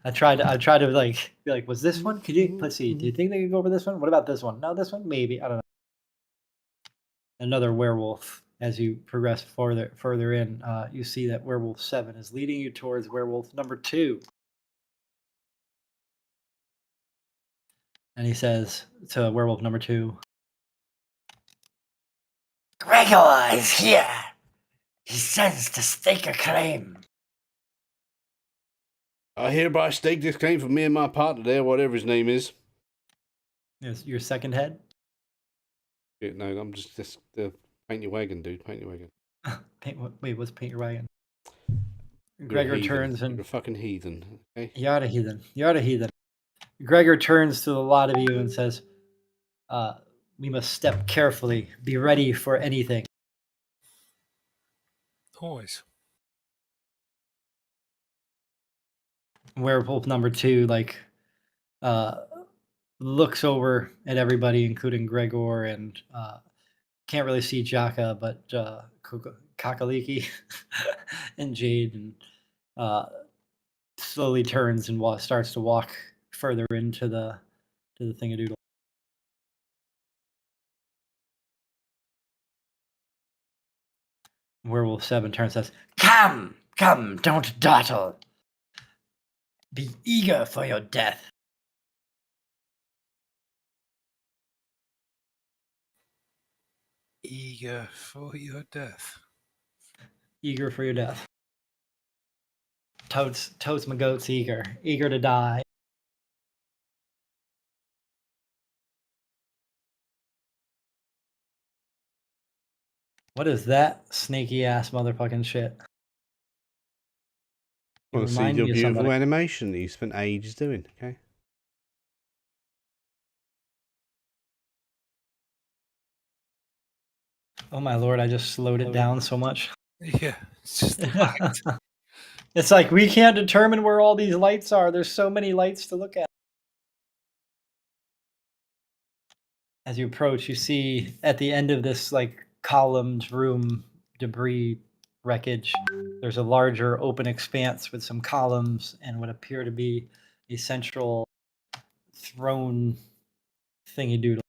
I tried to like be like, was this one? Could you let's see? Do you think they could go over this one? What about this one? No, this one maybe. I don't know. Another werewolf. As you progress further in, you see that werewolf 7 is leading you towards werewolf number 2. And he says to werewolf number 2, Gregor is here. He says to stake a claim. I hereby stake this claim for me and my partner there, whatever his name is. is your second head. Yeah, no, I'm just paint your wagon, dude. Paint your wagon. Wait, what's paint your wagon? You're a Gregor heathen. turns and You're a fucking heathen. Okay. you're a heathen. You're a heathen. Gregor turns to the lot of you and says, "We must step carefully. Be ready for anything." Always. Werewolf number 2 like looks over at everybody, including Gregor, and can't really see Jaka, but Kakaliki and Jade, and slowly turns and starts to walk further into the thingadoodle. Werewolf 7 turns and says, Come, don't dawdle. Be eager for your death. Eager for your death. "Eager for your death." Totes my goats eager to die. What is that snaky ass motherfucking shit? You Want to see remind your me of beautiful somebody. animation that you spent ages doing, okay? Oh my lord, I just slowed it down so much. Yeah, it's just lagged. It's like we can't determine where all these lights are. There's so many lights to look at. As you approach, you see at the end of this like columned room, debris wreckage, there's a larger open expanse with some columns and what appear to be a central throne thingy doodle.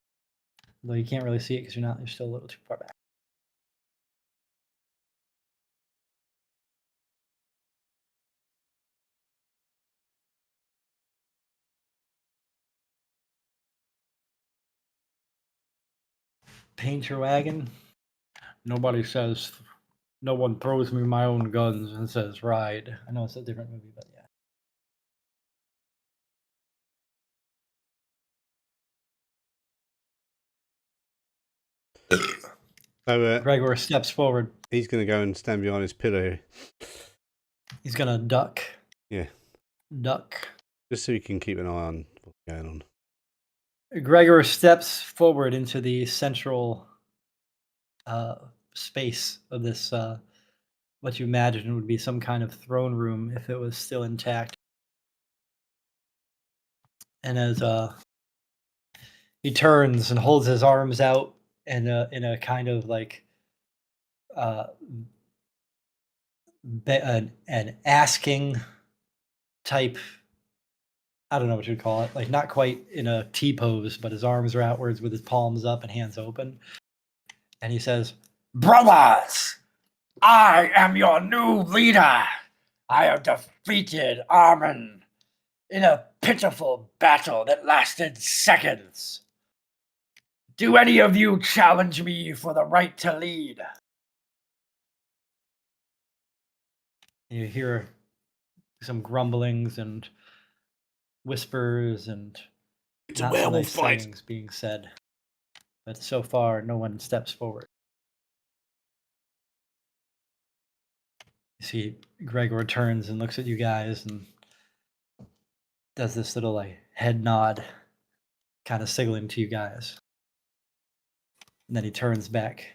Though you can't really see it because you're still a little too far back. Paint your wagon. Nobody says, no one throws me my own guns and says ride. I know it's a different movie, but yeah. So Gregor steps forward. he's going to go and stand behind his pillar here. He's gonna duck. Yeah. Duck. Just so he can keep an eye on what's going on. Gregor steps forward into the central space of this, what you imagine would be some kind of throne room if it was still intact. And as he turns and holds his arms out in a kind of like an asking type, I don't know what you'd call it, like not quite in a T pose, but his arms are outwards with his palms up and hands open. And he says, Brothers, I am your new leader. I have defeated Armin in a pitiful battle that lasted seconds. Do any of you challenge me for the right to lead? you hear some grumblings and whispers and It's a not so werewolf nice fight. things being said. But so far, no one steps forward. You see, Gregor turns and looks at you guys and does this little like head nod, kind of signaling to you guys. And then he turns back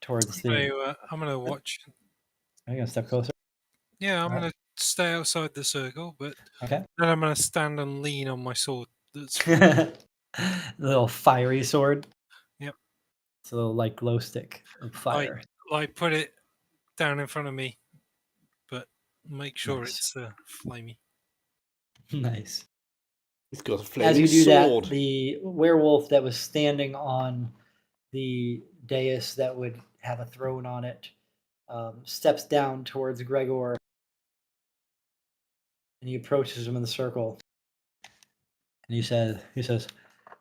towards the. I'm going to watch. Are you gonna step closer? Yeah, I'm Alright. going to stay outside the circle, but Okay. then I'm going to stand and lean on my sword. That's The little fiery sword. Yep. It's a little like glow stick of fire. like put it down in front of me, but make sure Nice. it's flamey. Nice. He's got a As flaming you do sword. that, the werewolf that was standing on the dais that would have a throne on it steps down towards Gregor, and he approaches him in the circle. And he says,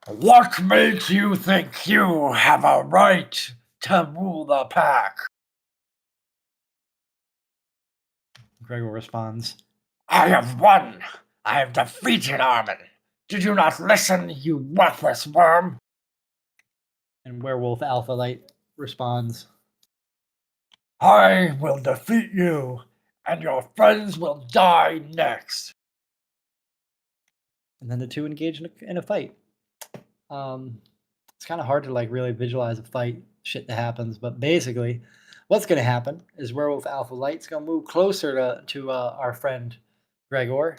What makes you think you have a right to rule the pack? Gregor responds, I have won. I have defeated Armin. Did you not listen, you worthless worm? and Werewolf Alpha Light responds, I will defeat you, and your friends will die next. and then the two engage in a fight. It's kind of hard to like really visualize a fight, shit that happens, but basically, what's going to happen is Werewolf Alpha Light's going to move closer to our friend Gregor.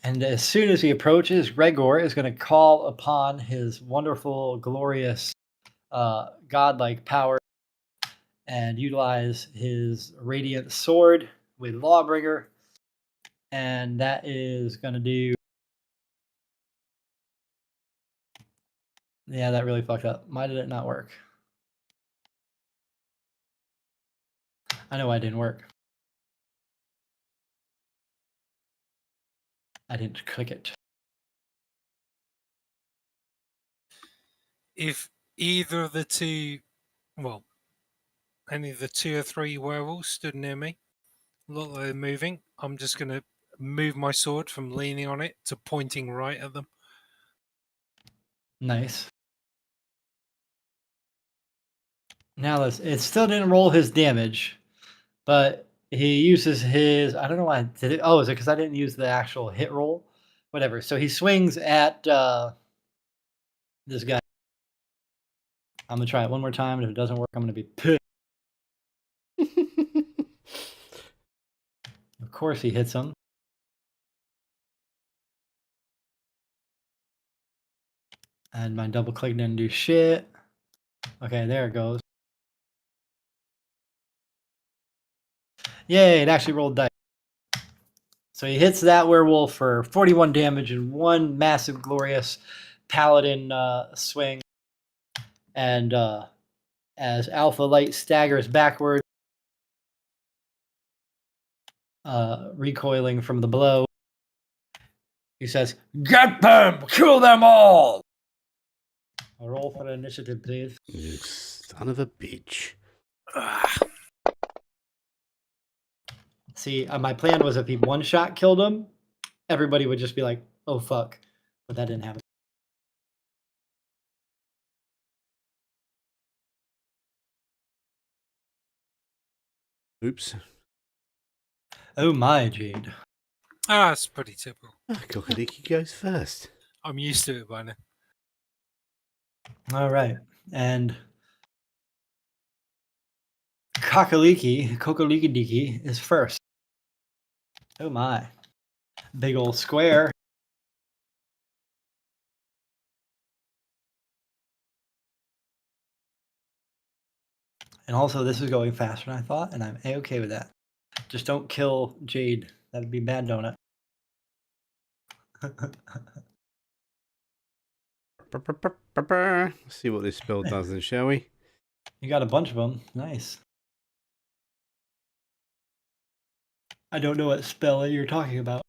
And as soon as he approaches, Gregor is going to call upon his wonderful, glorious, godlike power and utilize his radiant sword with Lawbringer. And that is going to do. Yeah, that really fucked up. Why did it not work? I know why it didn't work. I didn't click it. If either of the two, well, any of the 2 or 3 werewolves stood near me, look like they're moving, I'm just going to move my sword from leaning on it to pointing right at them. Nice. Now it still didn't roll his damage, but he uses his, I don't know why I did it. Oh, is it because I didn't use the actual hit roll? Whatever. So he swings at this guy. I'm going to try it one more time, and if it doesn't work, I'm going to be pissed. Of course he hits him. And my double click didn't do shit. Okay, there it goes. Yay, it actually rolled dice. So he hits that werewolf for 41 damage in one massive, glorious paladin swing. And as Alpha Light staggers backward, recoiling from the blow, he says, Get them! Kill them all! a roll for initiative, please. You son of a bitch. See, my plan was if he one-shot killed him, everybody would just be like, oh, fuck. But that didn't happen. Oops. Oh, my, Jade. That's pretty typical. Kokoliki goes first. I'm used to it by now. All right. And Kokoliki is first. Oh, my. Big old square. And also, this is going faster than I thought, and I'm A-okay with that. Just don't kill Jade. That'd be bad donut. Let's see what this spell does then, shall we? You got a bunch of them. Nice. I don't know what spell you're talking about.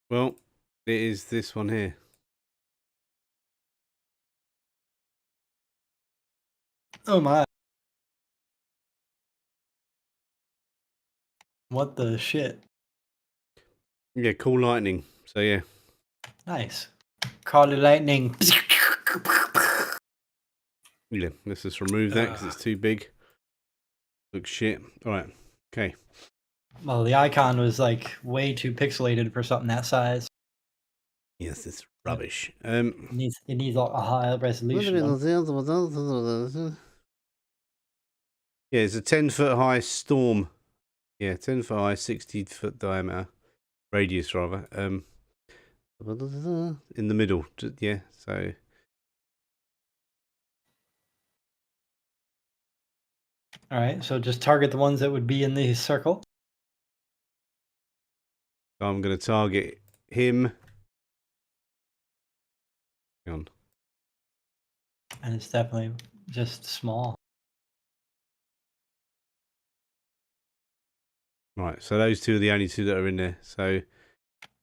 Well, it is this one here. Oh my. What the shit? Yeah, cool lightning. So yeah. Nice. Call it lightning. Yeah, let's just remove that because it's too big. Looks shit. Alright. Okay. Well, the icon was like way too pixelated for something that size. Yes, it's rubbish. It needs a high resolution one. Yeah, it's a 10-foot high storm. Yeah, 10-foot high, 60-foot diameter. Radius, rather. in the middle. Yeah, so All right, so just target the ones that would be in the circle. I'm going to target him. Hang on. And it's definitely just small. Right, so those two are the only two that are in there. So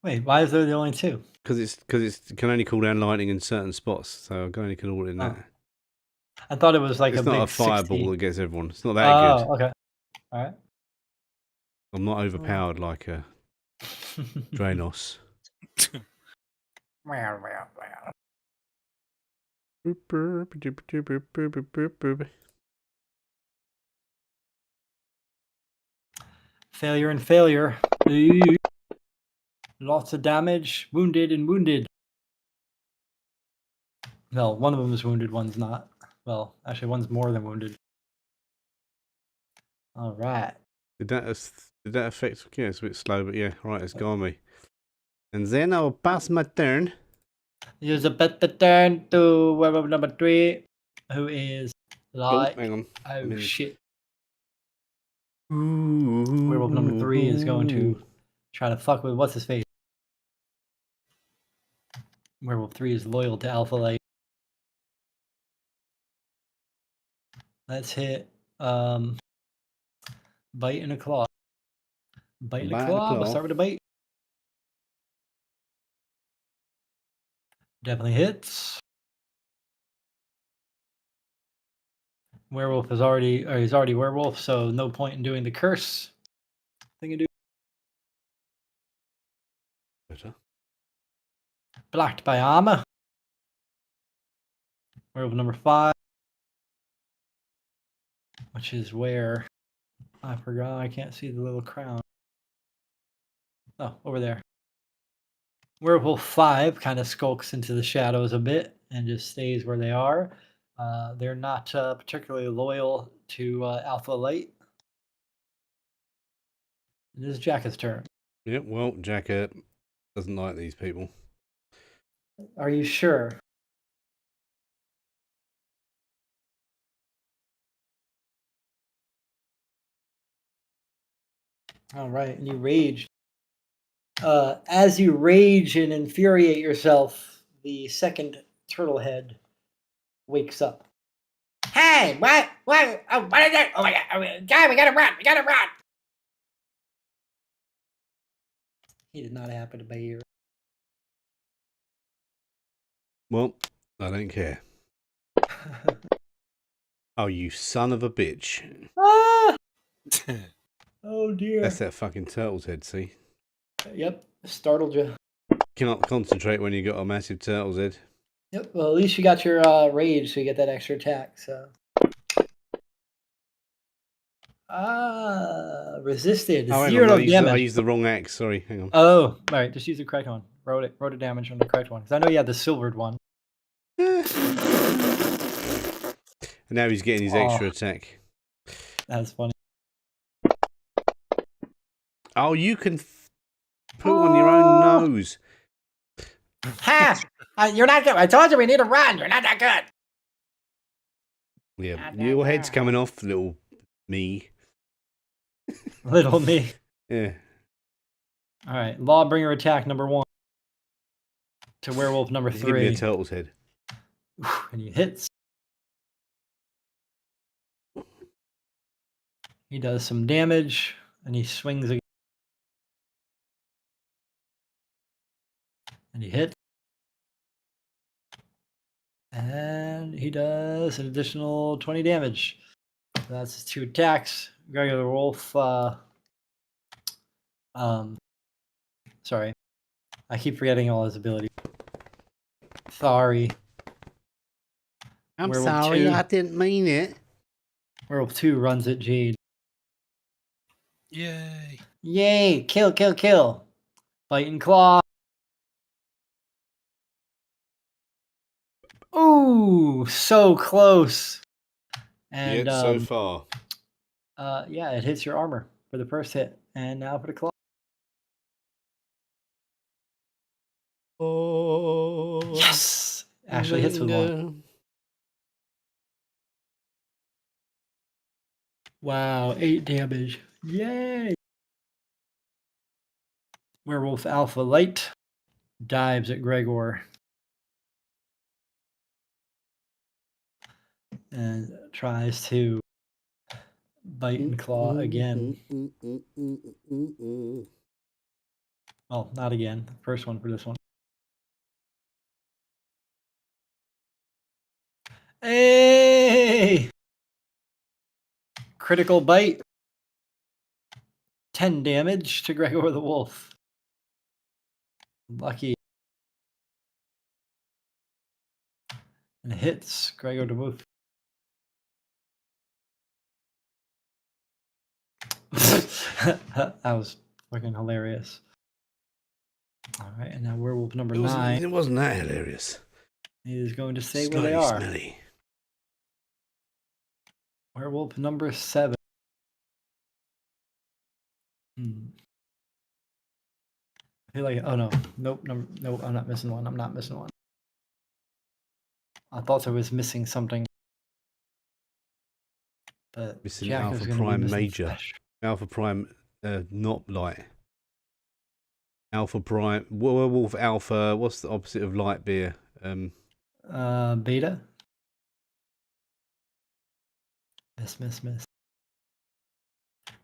Wait, why is there the only two? because it can only call down lightning in certain spots, so I can only call it in that. I thought it was like It's a not big a fireball 60. that gets everyone. It's not that good. Oh, okay. All right. I'm not overpowered like a Draenos. Well, well, well. Failure and failure. Lots of damage. Wounded and wounded. No, one of them is wounded, one's not. Well, actually, one's more than wounded. All right. Did that affect? Yeah, it's a bit slow, but yeah, right, it's got me. And then I'll pass my turn. Use a better turn to werewolf number 3, who is like. Hang on. Oh, shit. Werewolf number 3 is going to try to fuck with what's his face. Werewolf 3 is loyal to Alpha Light. Let's hit bite and a claw. Bite and a claw. We'll start with a bite. Definitely hits. Werewolf is already, or he's already werewolf, so no point in doing the curse thing you do. Better. Blocked by armor. Werewolf number 5, which is where I forgot. I can't see the little crown. Oh, over there. Werewolf 5 kind of skulks into the shadows a bit and just stays where they are. They're not particularly loyal to Alpha Light. It is Jack's turn. Yep, well, Jack doesn't like these people. Are you sure? All right, and you rage. As you rage and infuriate yourself, the second turtle head wakes up. Hey, what? What? Oh, what is it? Oh my God! Oh, God, we gotta run! We gotta run! He did not happen to be here. Well, I don't care. Oh, you son of a bitch. Ah! Oh dear. That's that fucking turtle's head, see? Yep, startled you. Cannot concentrate when you got a massive turtle's head. Yep, well, at least you got your rage, so you get that extra attack, so. Resisted. Oh, hang Zero on, damage. I used the wrong axe, sorry, hang on. Oh, all right, just use the correct one. Wrote it damage on the correct one, because I know you had the silvered one. And now he's getting his extra attack. That's funny. Oh, you can put on your own nose. Ha! You're not good. I told you we need to run. You're not that good. Yeah, your head's coming off, little me. Little me. Yeah. All right, Lawbringer attack number 1 to werewolf number Just give me a 3. turtle's head. And he hits. He does some damage, and he swings again. And he hits. And he does an additional 20 damage. That's his 2 attacks. Regular wolf. Sorry. I keep forgetting all his abilities. Sorry. I'm Werewolf sorry, 2. I didn't mean it. Werewolf 2 runs at Jade. Yay! Yay! Kill, kill, kill. Bite and claw. Ooh, so close. And Yet so far. yeah, it hits your armor for the first hit. And now for the claw. Actually hits with one. Lingo. Wow, 8 damage. Yay! Werewolf Alpha Light dives at Gregor and tries to bite and claw again. Well, not again. First one for this one. Hey! Critical bite. 10 damage to Gregor the Wolf. Lucky. And hits Gregor the Wolf. That was fucking hilarious. All right, and now werewolf number 9 It wasn't that hilarious. is going to say where Slightly they are. smelly. Werewolf number 7. I feel like, oh no, nope, nope, I'm not missing one. I'm not missing one. I thought I was missing something, but Missing Jack Alpha is going to be Prime missing Major. flesh. Alpha Prime, not light. Alpha Prime, Werewolf Alpha. What's the opposite of light beer? Beta. Miss.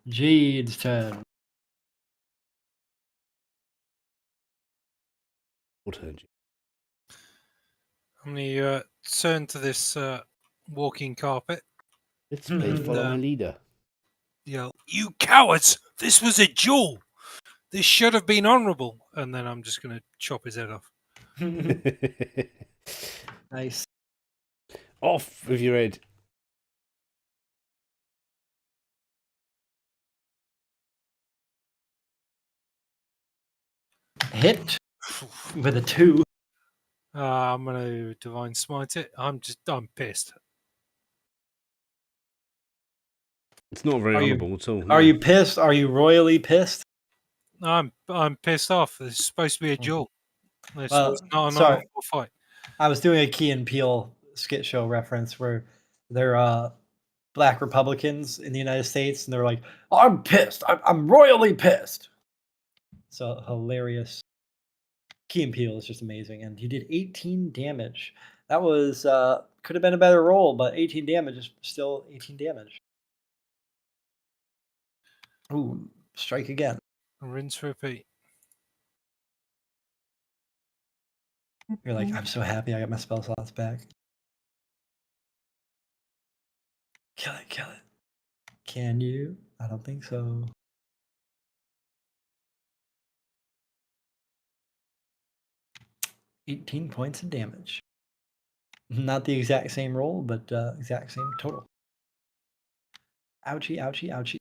Jade's turn. Turn. I'm going to turn to this walking carpet. Let's play Follow My Leader. Yell, "You cowards! This was a duel! This should have been honourable!" And then I'm just going to chop his head off. Nice. Off with your head. Hit with a 2. I'm going to divine smite it. I'm pissed. It's not very Are you- honourable at all. Are no. you pissed? Are you royally pissed? I'm pissed off. This is supposed to be a duel. This Well, was not an sorry. honourable fight. I was doing a Key and Peele skit show reference where they're black Republicans in the United States, and they're like, "I'm pissed. I'm royally pissed." So hilarious. Key and Peele is just amazing, and he did 18 damage. That was could have been a better roll, but 18 damage is still 18 damage. Ooh, strike again. Rinse, repeat. You're like, I'm so happy I got my spell slots back. Kill it. Can you? I don't think so. $18 points of damage. Not the exact same roll, but exact same total. Ouchie.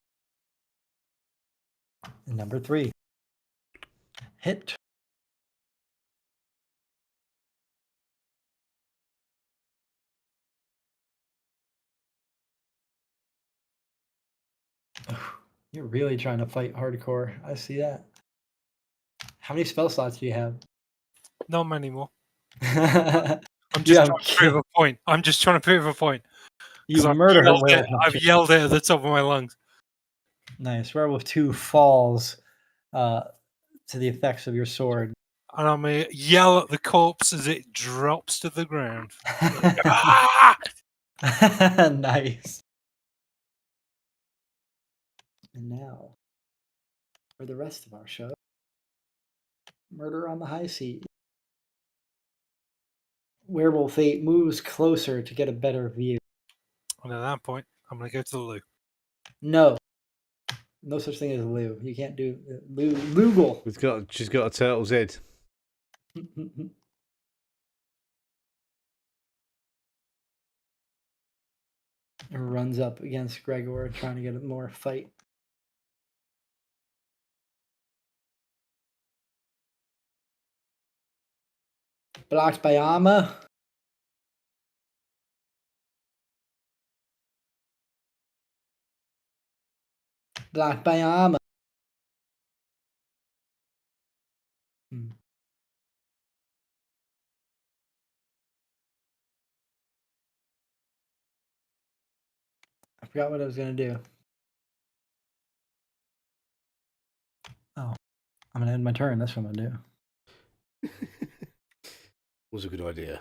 And number 3. Hit. You're really trying to fight hardcore. I see that. How many spell slots do you have? Not many more. I'm I'm just trying to prove a point. I'm just trying to prove a point. You I've murder yelled werewolf. I've yelled it at the top of my lungs. Nice. Werewolf 2 falls to the effects of your sword. And I'm going to yell at the corpse as it drops to the ground. Ah! Nice. And now, for the rest of our show, Murder on the High Seas. Werewolf 8 moves closer to get a better view. And at that point, I'm going to go to the loo. No. No such thing as loo. You can't do Lugal. She's got a turtle's head. Runs up against Gregor, trying to get more fight. Blocked by armor. Blocked by armor. I forgot what I was gonna do. Oh, I'm gonna end my turn. That's what I'm gonna do. Was a good idea.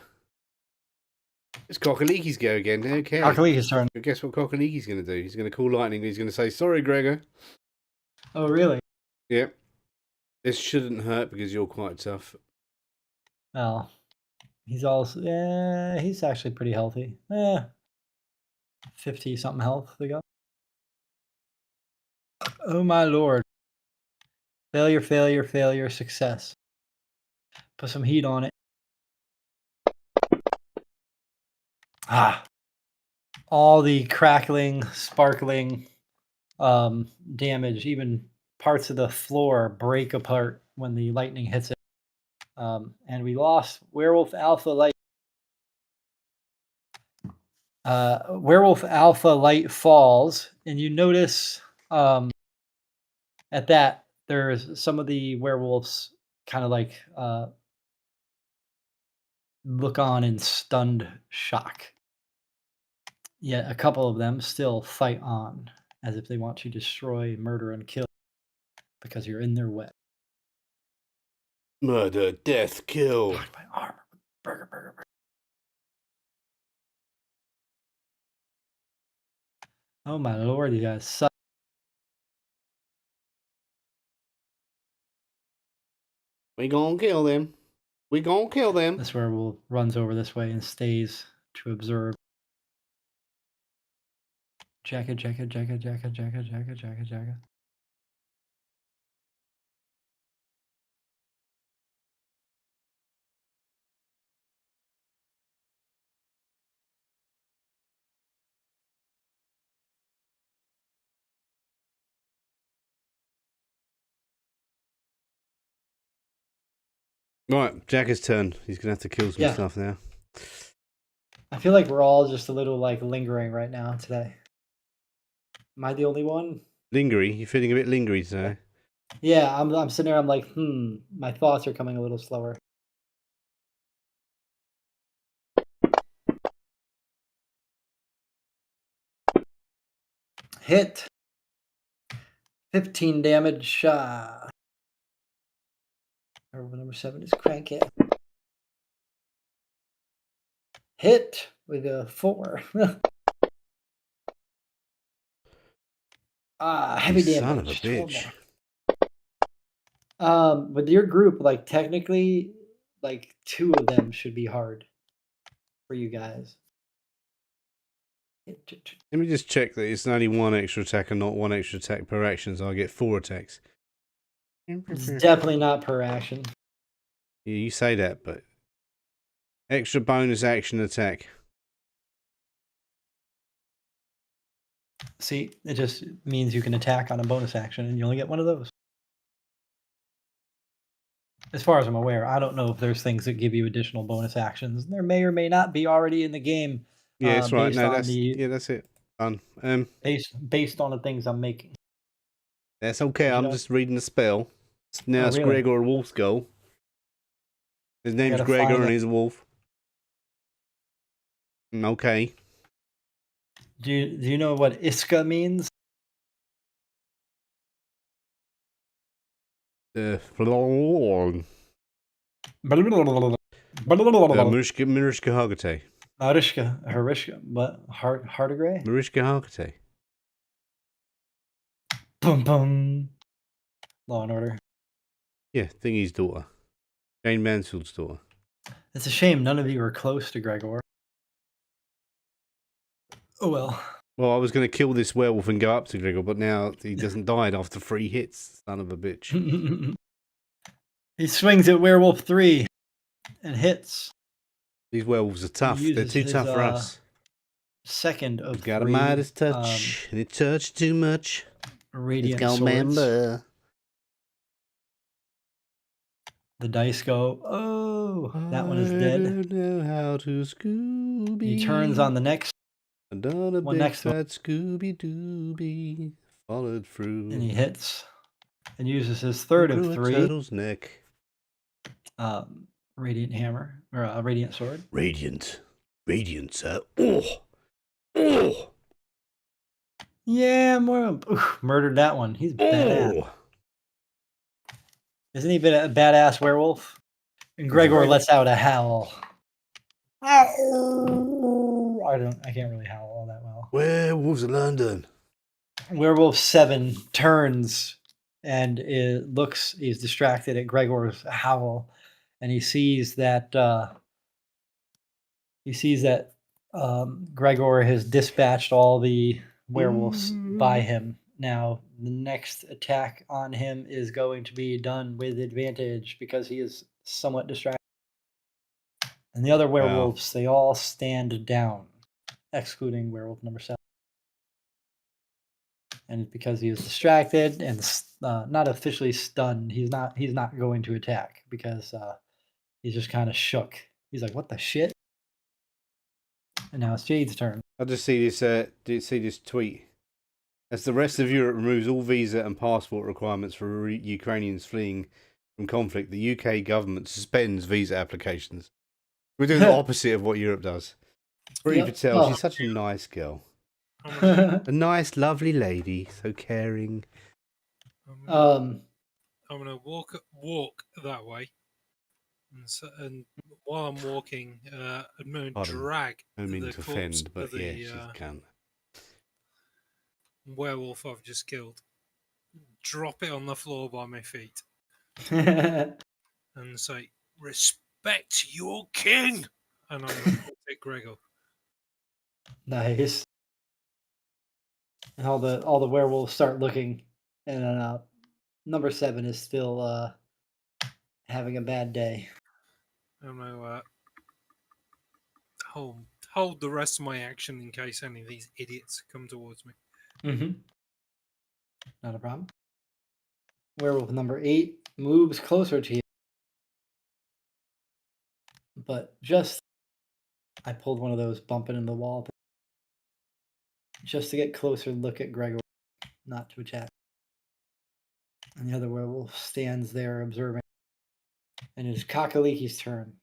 It's Cockaleeky's go again. Okay. Akaliki's turn. Guess what Cockaleeky's going to do? He's going to call lightning. He's going to say, "Sorry, Gregor." Oh, really? Yep. This shouldn't hurt because you're quite tough. Well, he's also he's actually pretty healthy. 50 something health they got. Oh my lord. Failure, failure, failure, success. Put some heat on it. Ah. All the crackling, sparkling damage, even parts of the floor break apart when the lightning hits it. And we lost Werewolf Alpha Light. Werewolf Alpha Light falls, and you notice at that there's some of the werewolves kind of like look on in stunned shock. Yet a couple of them still fight on as if they want to destroy, murder, and kill because you're in their way. Murder, death, kill. My armor. Burger, burger, burger. Oh my lord, you guys suck. We gonna kill them. We gonna kill them. This werewolf runs over this way and stays to observe. Jacket, jacket, jacket, jacket, jacket, jacket, jacket, jacket. Right, Jacker's turn. He's gonna have to kill some Yeah. stuff now. I feel like we're all just a little like lingering right now today. Am I the only one? Lingery, you feeling a bit lingery today? Yeah, I'm sitting there, I'm like, my thoughts are coming a little slower. Hit. 15 damage. Werewolf number 7 is cranky. Hit with a 4. Heavy You damage. son of a 12 more. bitch. With your group, like technically, like 2 of them should be hard for you guys. Let me just check that it's only 1 extra attack and not 1 extra attack per action, so I get 4 attacks. It's definitely not per action. Yeah, you say that, but extra bonus action attack. See, it just means you can attack on a bonus action, and you only get 1 of those. As far as I'm aware, I don't know if there's things that give you additional bonus actions. There may or may not be already in the game. Yeah, that's right. Based No, on that's the that's it. Done. based on the things I'm making. That's okay. You I'm know? just reading the spell. Now it's really? Gregor Wolf's goal. His name's gotta Gregor find and it. he's a wolf. Okay. Do you know what Iska means? Murishka Hagate. Harishka, but Hardigray? Murishka Hagate. Boom, boom. Law and Order. Yeah, Thingy's daughter. Jane Mansfield's daughter. It's a shame none of you were close to Gregor. Oh well. Well, I was going to kill this werewolf and go up to Gregor, but now he doesn't die after 3 hits. Son of a bitch. He swings at Werewolf 3 and hits. These werewolves are tough. He They're uses too his, tough for us. Second of He's got a 3, Midas touch, and it touched too much. Radiant It's Swords. remember. The dice go, oh, that one is dead. I don't know how to Scooby. He turns on the next, I done a one big next one. fat Scooby Dooby. Followed through. And he hits and uses his third through of a 3, turtle's neck. Radiant Hammer, or a Radiant Sword. Radiant. Radiant, sir. Oh! Oh! Yeah, murdered that one. He's badass. Oh, Isn't he a badass werewolf? And Gregor very- lets out a howl. I can't really howl all that well. werewolves of London. Werewolf 7 turns and he's distracted at Gregor's howl, and he sees that Gregor has dispatched all the werewolves by him. Now, the next attack on him is going to be done with advantage because he is somewhat distracted. And the other werewolves, they all stand down, excluding werewolf number 7. And because he is distracted and not officially stunned, he's not going to attack because he's just kind of shook. He's like, "What the shit?" And now it's Jade's turn. I just see this. Did see this tweet? As the rest of Europe removes all visa and passport requirements for Ukrainians fleeing from conflict, the UK government suspends visa applications. We're doing the opposite of what Europe does. Pretty Yep. Patel, Oh. she's such a nice girl. I'm gonna, A nice, lovely lady, so caring. I'm gonna walk that way, and while I'm walking, I'm gonna Pardon. drag I don't mean the to corpse offend, of but the yeah, she can. werewolf I've just killed. Drop it on the floor by my feet and say, "Respect your king." And I'm gonna take Gregor. Nice. And all the werewolves start looking, and number 7 is still having a bad day. I'm gonna hold the rest of my action in case any of these idiots come towards me. Mm-hmm. Not a problem. Werewolf number 8 moves closer to you, but I pulled one of those bumping in the wall just to get closer look at Gregor, not to attack. And the other werewolf stands there observing. And it's Kakaliki's turn.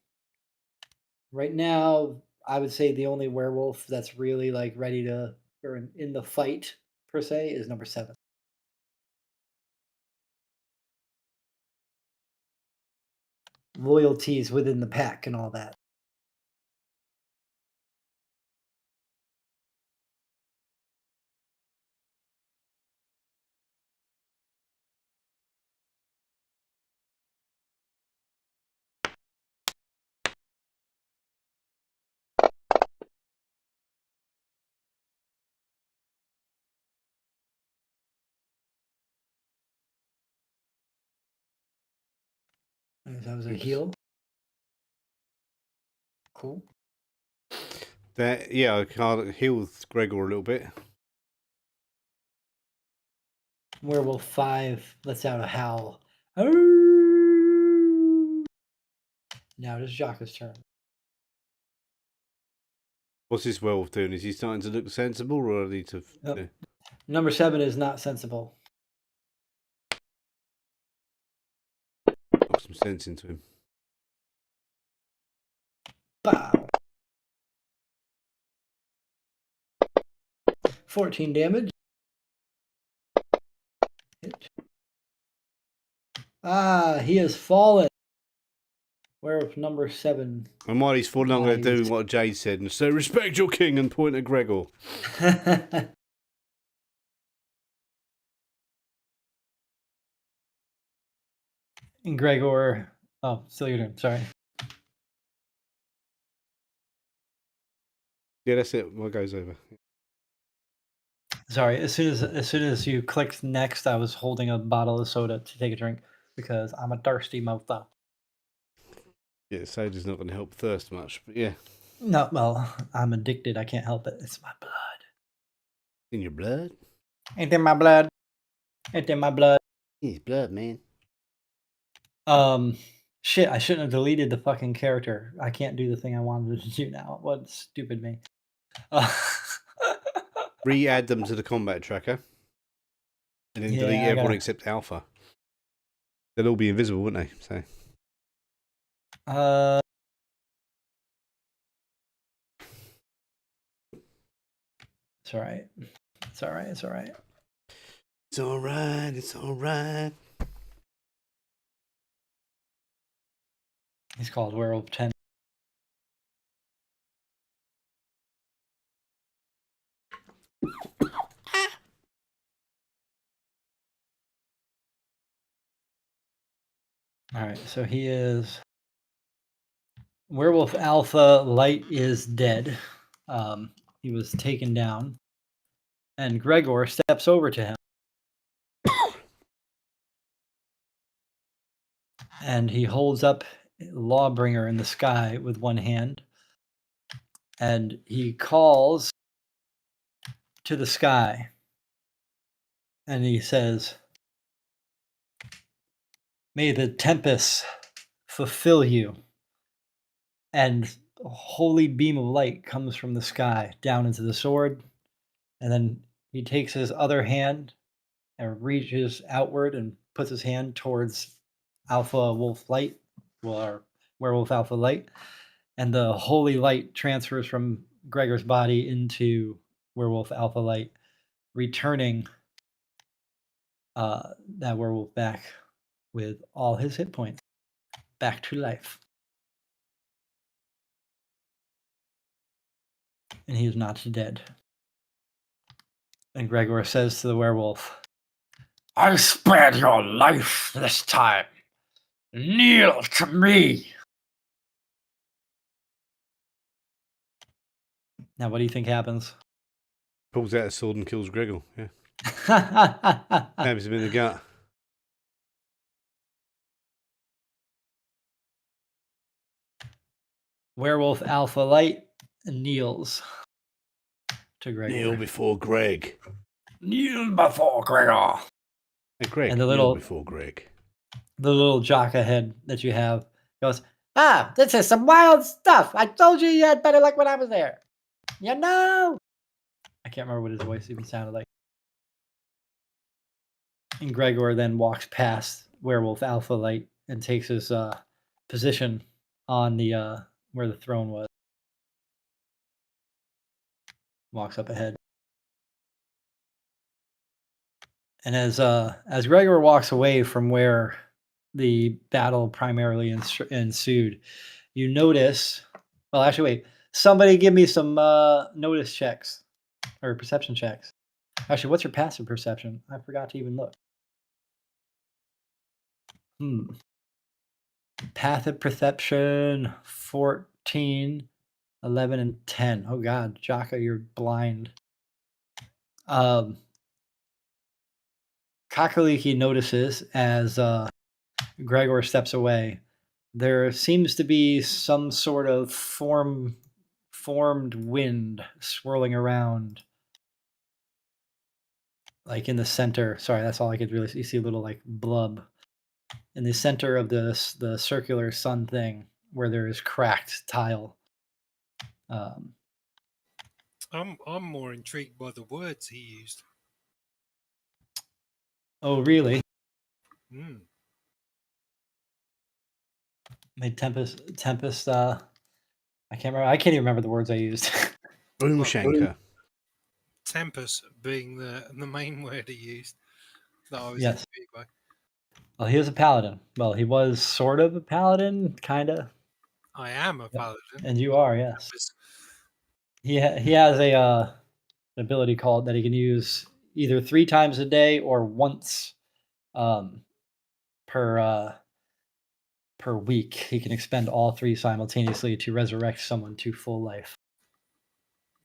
Right now, I would say the only werewolf that's really like ready to or in the fight per se is number 7. Loyalties within the pack and all that. That was a heal. Cool. Yeah, I can't heal Gregor a little bit. Werewolf 5 lets out a howl. Now it is Jacques' turn. What's this werewolf doing? Is he starting to look sensible, or I need to? Yep. Number 7 is not sensible. Put some sense into him. Bow. 14 damage. Hit. He has fallen. Werewolf number 7. And while he's falling, I'm going to Nice. do what Jade said and say, "Respect your king," and point at Gregor. And Gregor. Oh, still your turn. Sorry. Yeah, that's it. What goes over? Sorry. As soon as you clicked next, I was holding a bottle of soda to take a drink because I'm a thirsty mother. Yeah, soda's not going to help thirst much, but yeah, No, well, I'm addicted. I can't help it. It's my blood. in your blood. Ain't in my blood. Ain't in my blood. It's blood, man. Shit, I shouldn't have deleted the fucking character. I can't do the thing I wanted to do now. What stupid me. Re-add them to the combat tracker, and then Yeah, delete I everyone gotta- except Alpha. They'll all be invisible, wouldn't they? So It's alright. It's all right. It's all right. It's all right. It's all right. He's called Werewolf 10. All right, so he is Werewolf Alpha Light is dead. He was taken down, and Gregor steps over to him, and he holds up Lawbringer in the sky with one hand, and he calls to the sky, and he says, "May the tempest fulfill you." And a holy beam of light comes from the sky down into the sword, and then he takes his other hand and reaches outward and puts his hand towards Alpha Wolf Light, or Werewolf Alpha Light, and the holy light transfers from Gregor's body into Werewolf Alpha Light, returning that werewolf back with all his hit points back to life. And he is not dead. And Gregor says to the werewolf, I spared your life this time. Kneel to me. now what do you think happens? Pulls out a sword and kills Gregor. Yeah. Stabs him in the gut. Werewolf Alpha Light kneels to Gregor. Kneel before Greg. Kneel before Gregor. Hey, Greg, And the kneel little- before Greg. The little Jocka head that you have goes, this is some wild stuff. I told you had better luck when I was there. You know. I can't remember what his voice even sounded like. And Gregor then walks past Werewolf Alpha Light and takes his position on the where the throne was. Walks up ahead. And as Gregor walks away from where the battle primarily ensued, you notice. Well, actually, wait. Somebody give me some notice checks or perception checks. Actually, what's your passive perception? I forgot to even look. Passive perception 14, 11, and 10. Oh God, Jaka, you're blind. Kakaliki notices as Gregor steps away, there seems to be some sort of formed wind swirling around, like in the center. Sorry, that's all I could really see. You see a little like blub in the center of the circular sun thing where there is cracked tile. I'm more intrigued by the words he used. Oh, really? Mm. Made tempest. I can't remember. I can't even remember the words I used. Broomshanker. Tempest being the main word he used. That I was Yes. intrigued by. Well, he was a paladin. Well, he was sort of a paladin, kind of. I am a paladin. And you are, yes. Tempest. He has a an ability called that he can use either 3 times a day or once per week. He can expend all 3 simultaneously to resurrect someone to full life.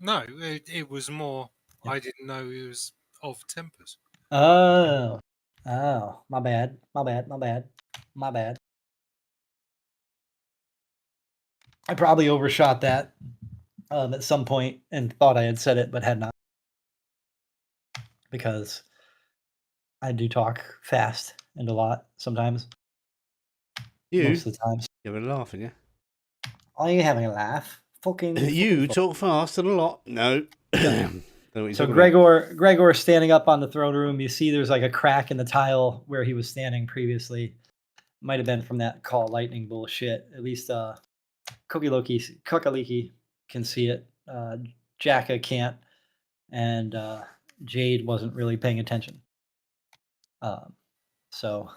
No, it was more. I didn't know he was of Tempest. Oh, my bad. I probably overshot that at some point and thought I had said it, but had not. Because I do talk fast and a lot sometimes. You? Most of the times. You're laughing, yeah? Are you having a laugh? You talk fast and a lot. No. Don't know what you're So talking about. Gregor is standing up on the throne room. You see there's like a crack in the tile where he was standing previously. Might have been from that call lightning bullshit. At least Kakaliki can see it. Jacka can't. And Jade wasn't really paying attention. So,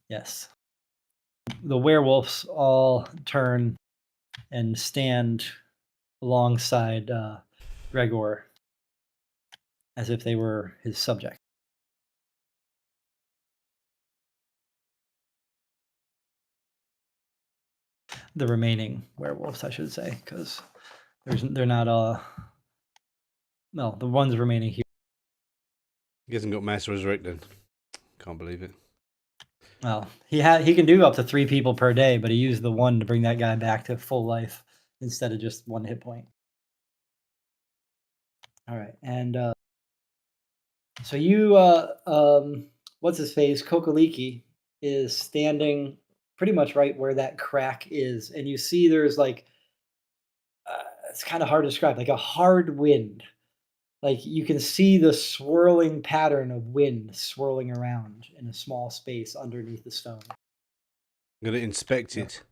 yes. The werewolves all turn and stand alongside Gregor as if they were his subject. The remaining werewolves, I should say, because they're not no, the ones remaining here. He hasn't got mass resurrected. Can't believe it. Well, he can do up to 3 people per day, but he used the one to bring that guy back to full life instead of just 1 hit point. All right, and so you what's his face, Kokoliki is standing pretty much right where that crack is, and you see there's like it's kind of hard to describe, like a hard wind. Like you can see the swirling pattern of wind swirling around in a small space underneath the stone. I'm going to inspect it.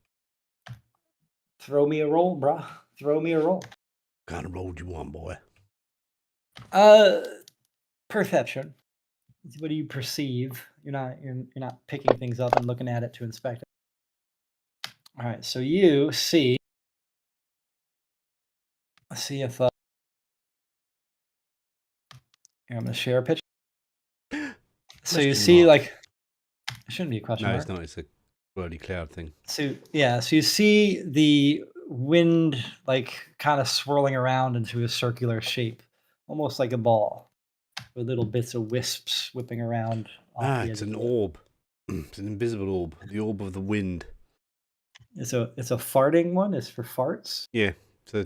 Throw me a roll, bruh. Throw me a roll. What kind of roll do you want, boy? Perception. What do you perceive? You're not picking things up and looking at it to inspect it. All right, so you see. Let's see if. Here, I'm gonna share a picture. So you see, mark. like, it shouldn't be a question No, mark. it's not. It's a swirly cloud thing. So yeah, so you see the wind like kind of swirling around into a circular shape, almost like a ball, with little bits of wisps whipping around. It's an orb. It's an invisible orb. The orb of the wind. It's a farting one. It's for farts. Yeah. So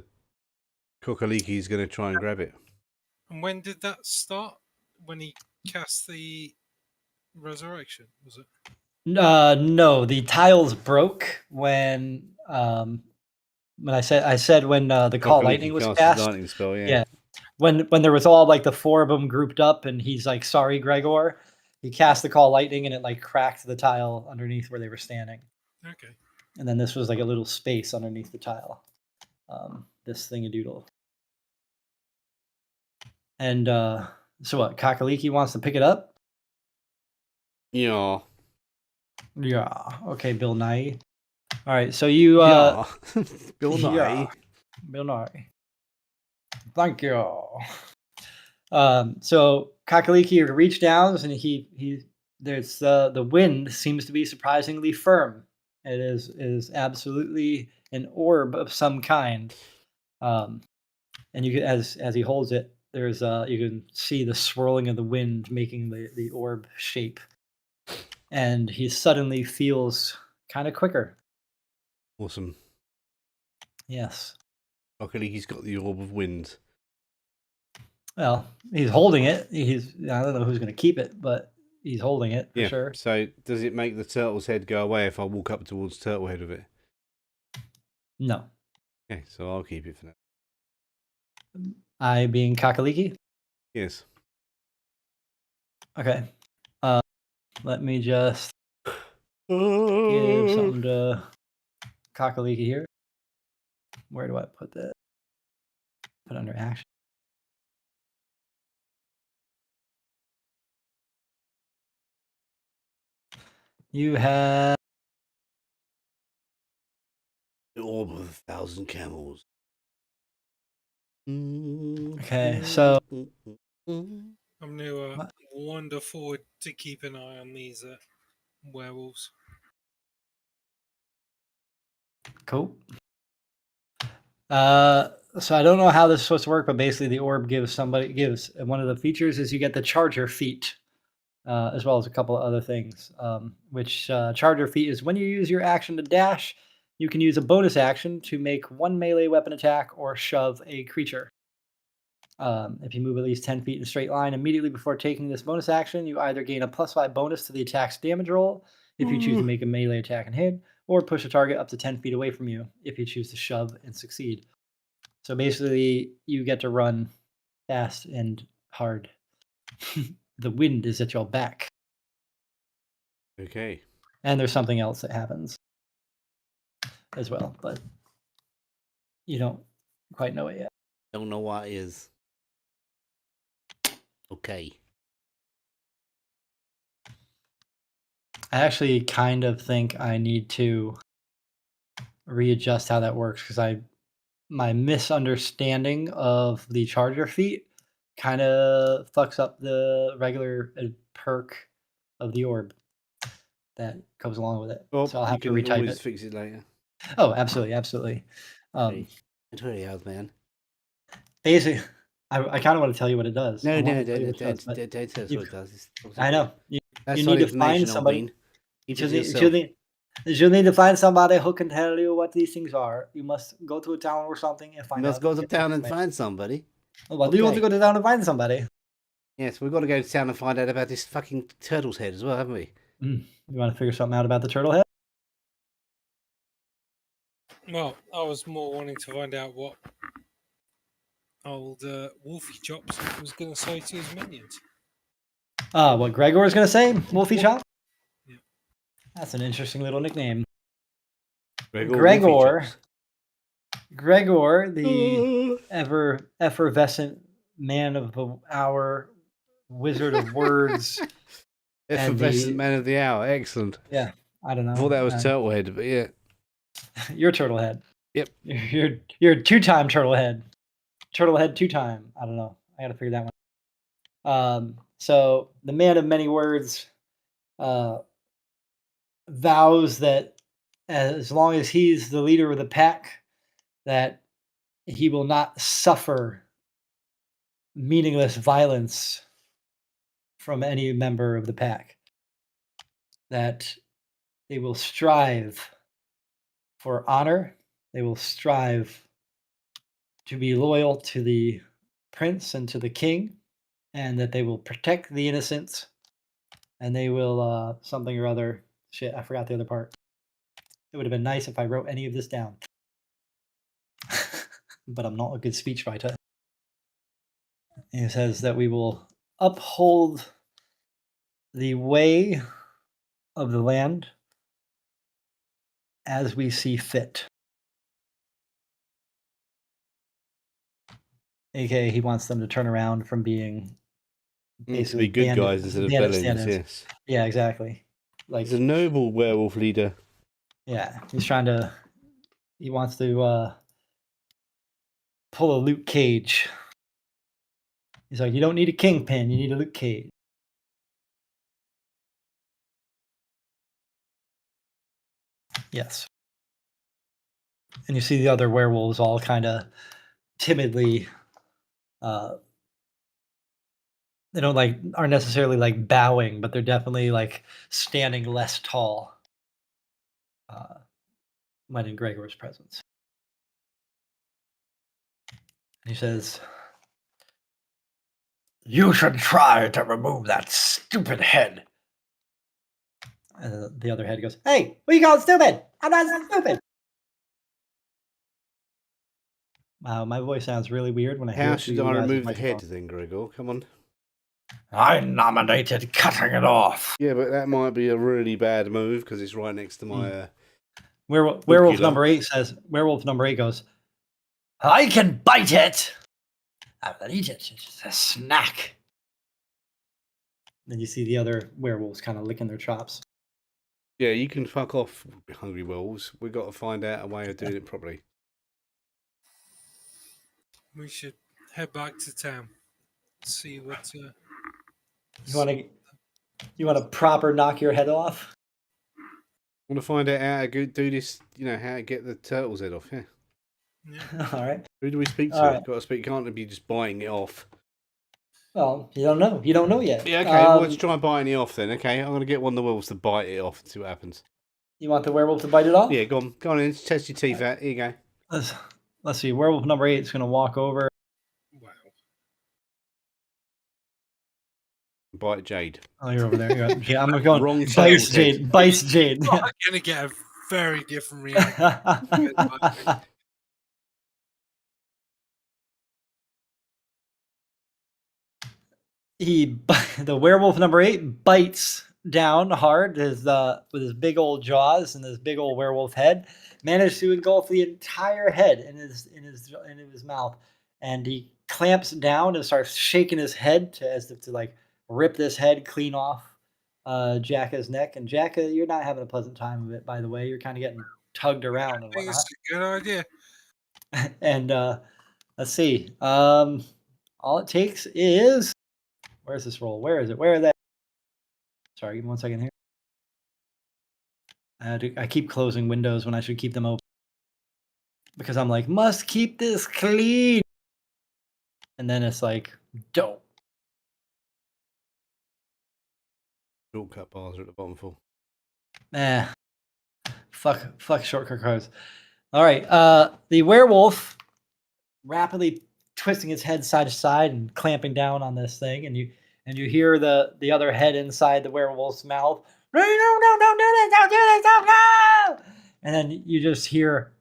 Kokoliki's going to try and grab it. And when did that start? When he cast the resurrection, was it? No, the tiles broke when I said when the call Kokoliki lightning was cast cast. the lightning spell, Yeah. When there was all like the 4 of them grouped up, and he's like, "Sorry, Gregor." He cast the call lightning, and it like cracked the tile underneath where they were standing. Okay. And then this was like a little space underneath the tile. This thingadoodle. And so what? Kakaliki wants to pick it up. Yeah. Yeah. Okay, Bill Nye. All right. So you. Yeah. Bill Nye. Yeah, Bill Nye. Thank you. So Kakaliki reached down, and there's the wind seems to be surprisingly firm. It is absolutely an orb of some kind. And you can, as he holds it, there's you can see the swirling of the wind making the orb shape. And he suddenly feels kind of quicker. Awesome. Yes. Kokoliki's got the orb of wind. Well, he's holding it. I don't know who's going to keep it, but he's holding it for Yeah. sure. So does it make the turtle's head go away if I walk up towards turtle head with it? No. Okay, so I'll keep it for now. I being Kakaliki? Yes. Okay. Let me just give something to Kakaliki here. Where do I put that? Put it under action. You have The orb of 1,000 camels. okay. So I'm going to wander forward to keep an eye on these werewolves. cool. So I don't know how this is supposed to work, but basically the orb gives one of the features is you get the charger feat, as well as a couple of other things. Which charger feat is when you use your action to dash, you can use a bonus action to make 1 melee weapon attack or shove a creature. If you move at least 10 feet in a straight line immediately before taking this bonus action, you either gain a +5 bonus to the attack's damage roll if you choose to make a melee attack and hit, or push a target up to 10 feet away from you if you choose to shove and succeed. So basically, you get to run fast and hard. The wind is at your back. Okay. And there's something else that happens as well, but you don't quite know it yet. Don't know what it is. Okay. I actually kind of think I need to readjust how that works because my misunderstanding of the charger feat kind of fucks up the regular perk of the orb that comes along with it. Well, So I'll you have to can retype always it. fix it later. Oh, absolutely, absolutely. Hey, it's very hard, man. Basically, I kind of want to tell you what it does. I want to tell you what it does, but don't tell us you- what it does. It's I know you That's need not to find information, somebody. Albin. Keep it You to need, yourself. you need to find somebody who can tell you what these things are. You must go to a town or something and You find must out. go to get town and information. find somebody. Well, do you want to Okay. go to town and find somebody? Yes, we've got to go to town and find out about this fucking turtle's head as well, haven't we? You want to figure something out about the turtle head? Well, I was more wanting to find out what old Wolfie Chops was going to say to his minions. What Gregor is going to say? Wolfie Chop? Yeah. That's an interesting little nickname. Gregor. Gregor, the ever effervescent man of the hour, wizard of words. Effervescent man of the hour. Excellent. Yeah, I don't know. I thought that was Turtlehead, but yeah. You're Turtlehead. Yep. You're two-time Turtlehead. Turtlehead two-time. I don't know. I got to figure that one. So the man of many words vows that as long as he's the leader of the pack, that he will not suffer meaningless violence from any member of the pack. That they will strive for honor. They will strive to be loyal to the prince and to the king, and that they will protect the innocent, and they will something or other. Shit, I forgot the other part. It would have been nice if I wrote any of this down. But I'm not a good speechwriter. He says that we will uphold the way of the land as we see fit. AKA, he wants them to turn around from being To basically be good guys instead of bandit villains, stand-ins. yes. Yeah, exactly. Like, He's a noble werewolf leader. yeah, he wants to pull a Luke Cage. He's like, you don't need a kingpin, you need a Luke Cage. Yes. And you see the other werewolves all kind of timidly they don't are necessarily like bowing, but they're definitely like standing less tall when in Gregor's presence. And he says, You should try to remove that stupid head. and the other head goes, hey, what you calling stupid? I'm not stupid. Wow, my voice sounds really weird when I hear How it through should you I guys' remove the head microphone. then, Gregor? Come on. I nominated cutting it off. Yeah, but that might be a really bad move because it's right next to my... Werewolf Nuclear. number 8 says, werewolf number 8 goes, I can bite it. I will eat it. It's a snack. then you see the other werewolves kind of licking their chops. Yeah, you can fuck off, hungry wolves. We've got to find out a way of doing it properly. We should head back to town. See what. You want to proper knock your head off? I want to find out how to do this, how to get the turtle's head off, yeah. Yeah. All right. Who do we speak to? All right. Got to speak, can't be just biting it off. Well, you don't know. You don't know yet. Yeah, okay, well, let's try biting it off then, okay? I'm going to get one of the wolves to bite it off and see what happens. You want the werewolf to bite it off? Yeah, go on in, test your teeth out. Here you go. Let's see. Werewolf number 8 is going to walk over. Wow. Bite Jade. Oh, you're over there. Yeah, I'm going. Wrong Bites turtle's head. Jade. Bites Jade. I'm going to get a very different reaction. The werewolf number 8 bites down hard with his big old jaws and his big old werewolf head, managed to engulf the entire head in his mouth, and he clamps down and starts shaking his head as if to like rip this head clean off Jacka's neck. And Jacka, you're not having a pleasant time of it, by the way. You're kind of getting tugged around and I think whatnot. it's a good idea. And let's see. All it takes is where's this roll? Where is it? Where are they? Sorry, give me 1 second here. I keep closing windows when I should keep them open because I'm like, must keep this clean. And then it's like, don't. Shortcut bars are at the bottom full. Fuck shortcut cards. All right. The werewolf rapidly twisting its head side to side and clamping down on this thing, and you hear the other head inside the werewolf's mouth. No, don't do this, don't do this, don't go! And then you just hear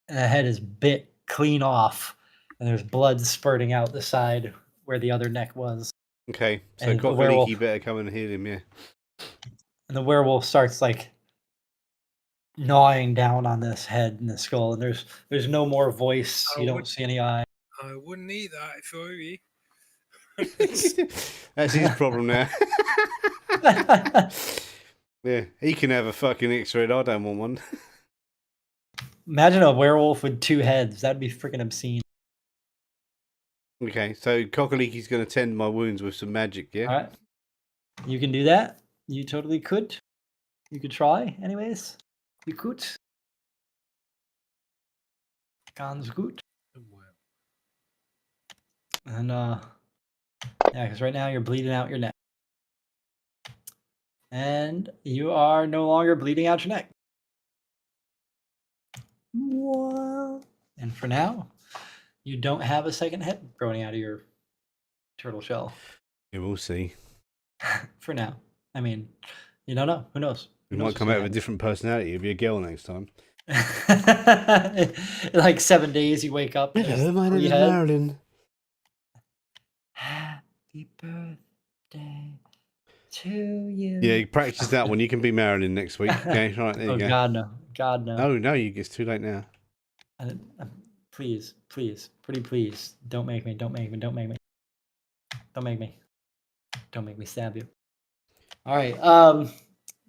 and the head is bit clean off, and there's blood spurting out the side where the other neck was. Okay, so And the werewolf- Cockaliki better come and heal him, yeah. And the werewolf starts like gnawing down on this head and the skull, and there's no more voice. You don't see any eye. I wouldn't eat that if I were you. That's his problem now. Yeah, he can have a fucking X-ray. I don't want one. Imagine a werewolf with 2 heads. That'd be freaking obscene. Okay, so Cockaliki's going to tend my wounds with some magic, yeah? All right. You can do that. You totally could. You could try, anyways. You could. Ganz gut. And yeah, because right now you're bleeding out your neck. And you are no longer bleeding out your neck. And for now, you don't have a second head growing out of your turtle shell. Yeah, we'll see. For now. I mean, you don't know. Who knows? We Who knows might what's come gonna out with a different personality. It'll be a girl next time. happen. In like 7 days, you wake up. and there's Hello, my name 3 is heads. Marilyn. Happy birthday to you. Yeah, practice that one. You can be Marilyn next week. Okay, right, there you Oh go. God, no. God, no. No, it's too late now. Please, pretty please, don't make me. Don't make me stab you. All right.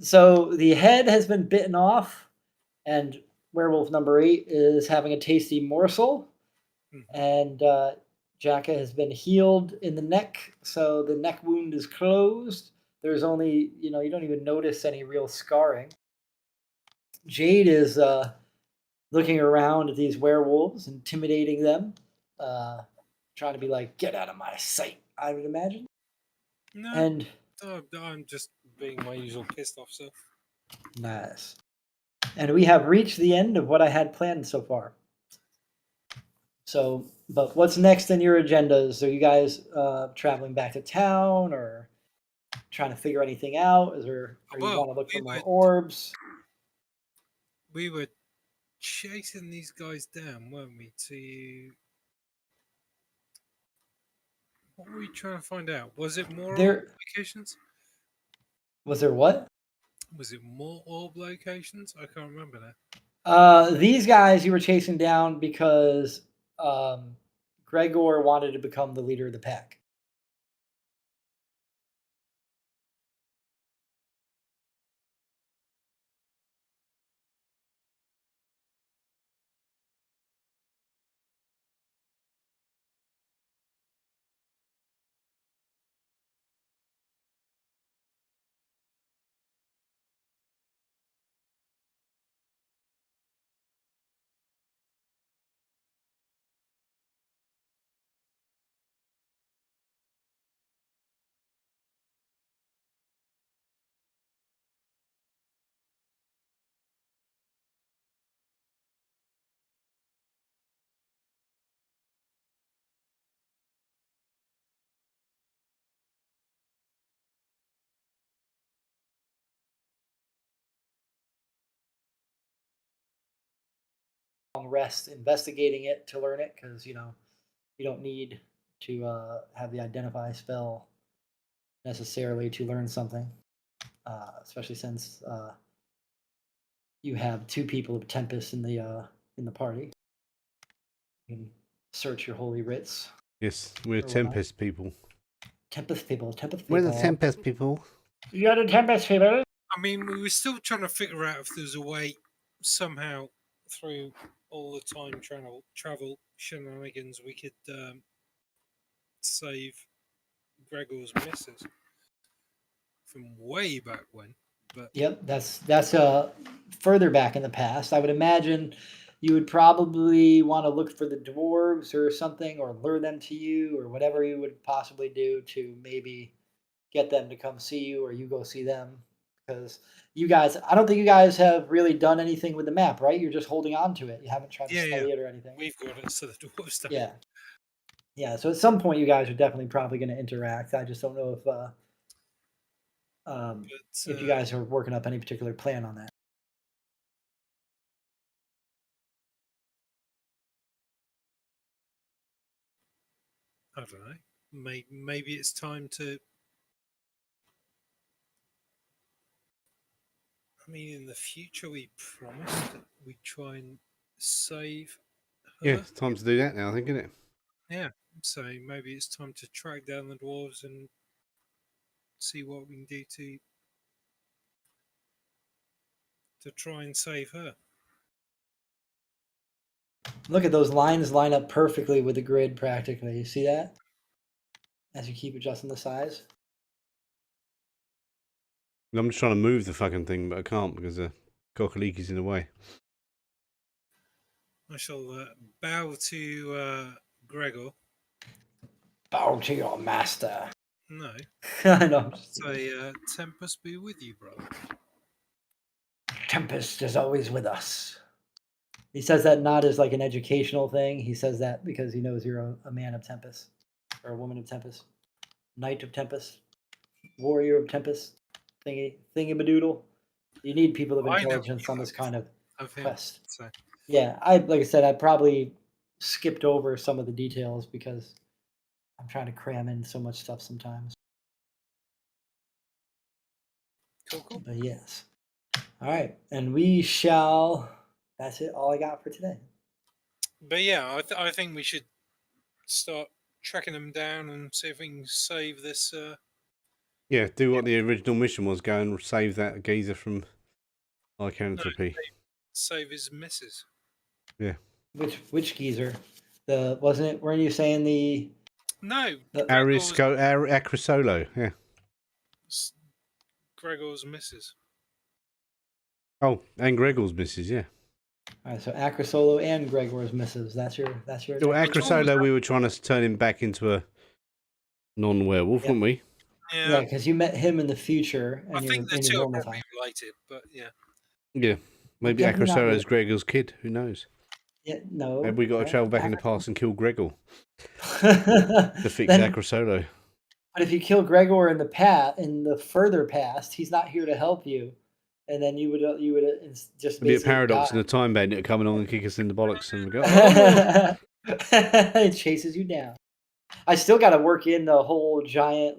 So the head has been bitten off, and werewolf number 8 is having a tasty morsel, and Jacka has been healed in the neck, so the neck wound is closed. There's only, you don't even notice any real scarring. Jade is looking around at these werewolves, intimidating them, trying to be like, get out of my sight, I would imagine. No, And I'm just being my usual pissed off self. nice. And we have reached the end of what I had planned so far. So, but what's next in your agendas? Are you guys traveling back to town or trying to figure anything out? Or you Well, want to look for we more were- orbs? We were chasing these guys down, weren't we? What were we trying to find out? Was it more There- orb locations? Was there what? Was it more orb locations? I can't remember that. These guys you were chasing down because Gregor wanted to become the leader of the pack. Rest investigating it to learn it because you don't need to have the identify spell necessarily to learn something, especially since you have 2 people of Tempest in the party. You can search your holy writs. Yes, we're Or whatnot. Tempest people. Tempest people, Tempest people. We're the Tempest people. You're the Tempest people. I mean, we were still trying to figure out if there's a way somehow through all the time travel shenanigans we could save Gregor's missus from way back when. But Yep, that's further back in the past. I would imagine you would probably want to look for the dwarves or something, or lure them to you, or whatever you would possibly do to maybe get them to come see you, or you go see them. Because you guys, I don't think you guys have really done anything with the map, right? You're just holding on to it. You haven't tried to study it or anything. we've got it, so the dwarves don't. Yeah. Yeah, so at some point you guys are definitely probably going to interact. I just don't know if you guys are working up any particular plan on that. I don't know. Maybe it's time to. I mean, in the future, we promised that we'd try and save her. Yeah, it's time to do that now, I think, isn't it? Yeah, so maybe it's time to track down the dwarves and see what we can do to try and save her. Look at those lines line up perfectly with the grid practically. You see that? As you keep adjusting the size. I'm just trying to move the fucking thing, but I can't because the cockaleek is in the way. I shall bow to Gregor. Bow to your master. No. I know. Say, Tempest be with you, brother. Tempest is always with us. He says that not as like an educational thing. He says that because he knows you're a man of Tempest. Or a woman of Tempest. Knight of Tempest. Warrior of Tempest. Thingy-madoodle. You need people of intelligence on this kind of quest. So. Yeah, like I said, I probably skipped over some of the details because I'm trying to cram in so much stuff sometimes. Cool. But yes. All right, and we shall. That's it. All I got for today. But yeah, I think we should start tracking them down and see if we can save this. Yeah, do what the original mission was. Go and save that geezer from lycanthropy. Save his missus. Yeah. Which geezer? Wasn't it? Weren't you saying the? No. Acrosolo. Yeah. Gregor's missus. Oh, and Gregor's missus. Yeah. All right, so Acrosolo and Gregor's missus. That's your. Well, Acrosolo, we were trying to turn him back into a non-werewolf, weren't we? Yeah, because you met him in the future. And I think the two are normal probably time. related, but yeah. Yeah, maybe Acrosolo's Gregor's kid. Who knows? Yeah, no. Maybe we got to travel back in the past and kill Gregor to fix Acrosolo. But if you kill Gregor in the further past, he's not here to help you, and then you would just It'd be a paradox in the time bandit coming on and kick us in the bollocks, and we go. Oh! It chases you down. I still got to work in the whole giant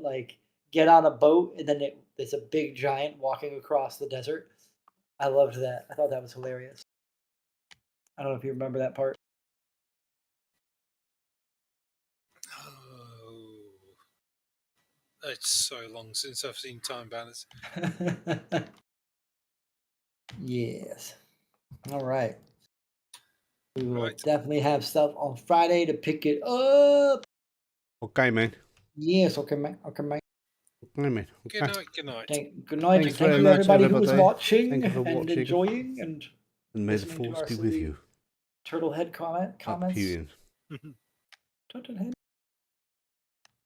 get on a boat and then it's a big giant walking across the desert. I loved that. I thought that was hilarious. I don't know if you remember that part. Oh, it's so long since I've seen Time Bandits. Yes. All right. We will definitely have stuff on Friday to pick it up. Okay, man. Yes, okay, man. Okay, man. Okay, man. Okay. Good night. Good night. Thanks Thank very you, much, everybody who everybody. was watching Thank you for and watching. enjoying and may the listening to force our be with silly you. Turtlehead comments. Up, Putin. Turtlehead.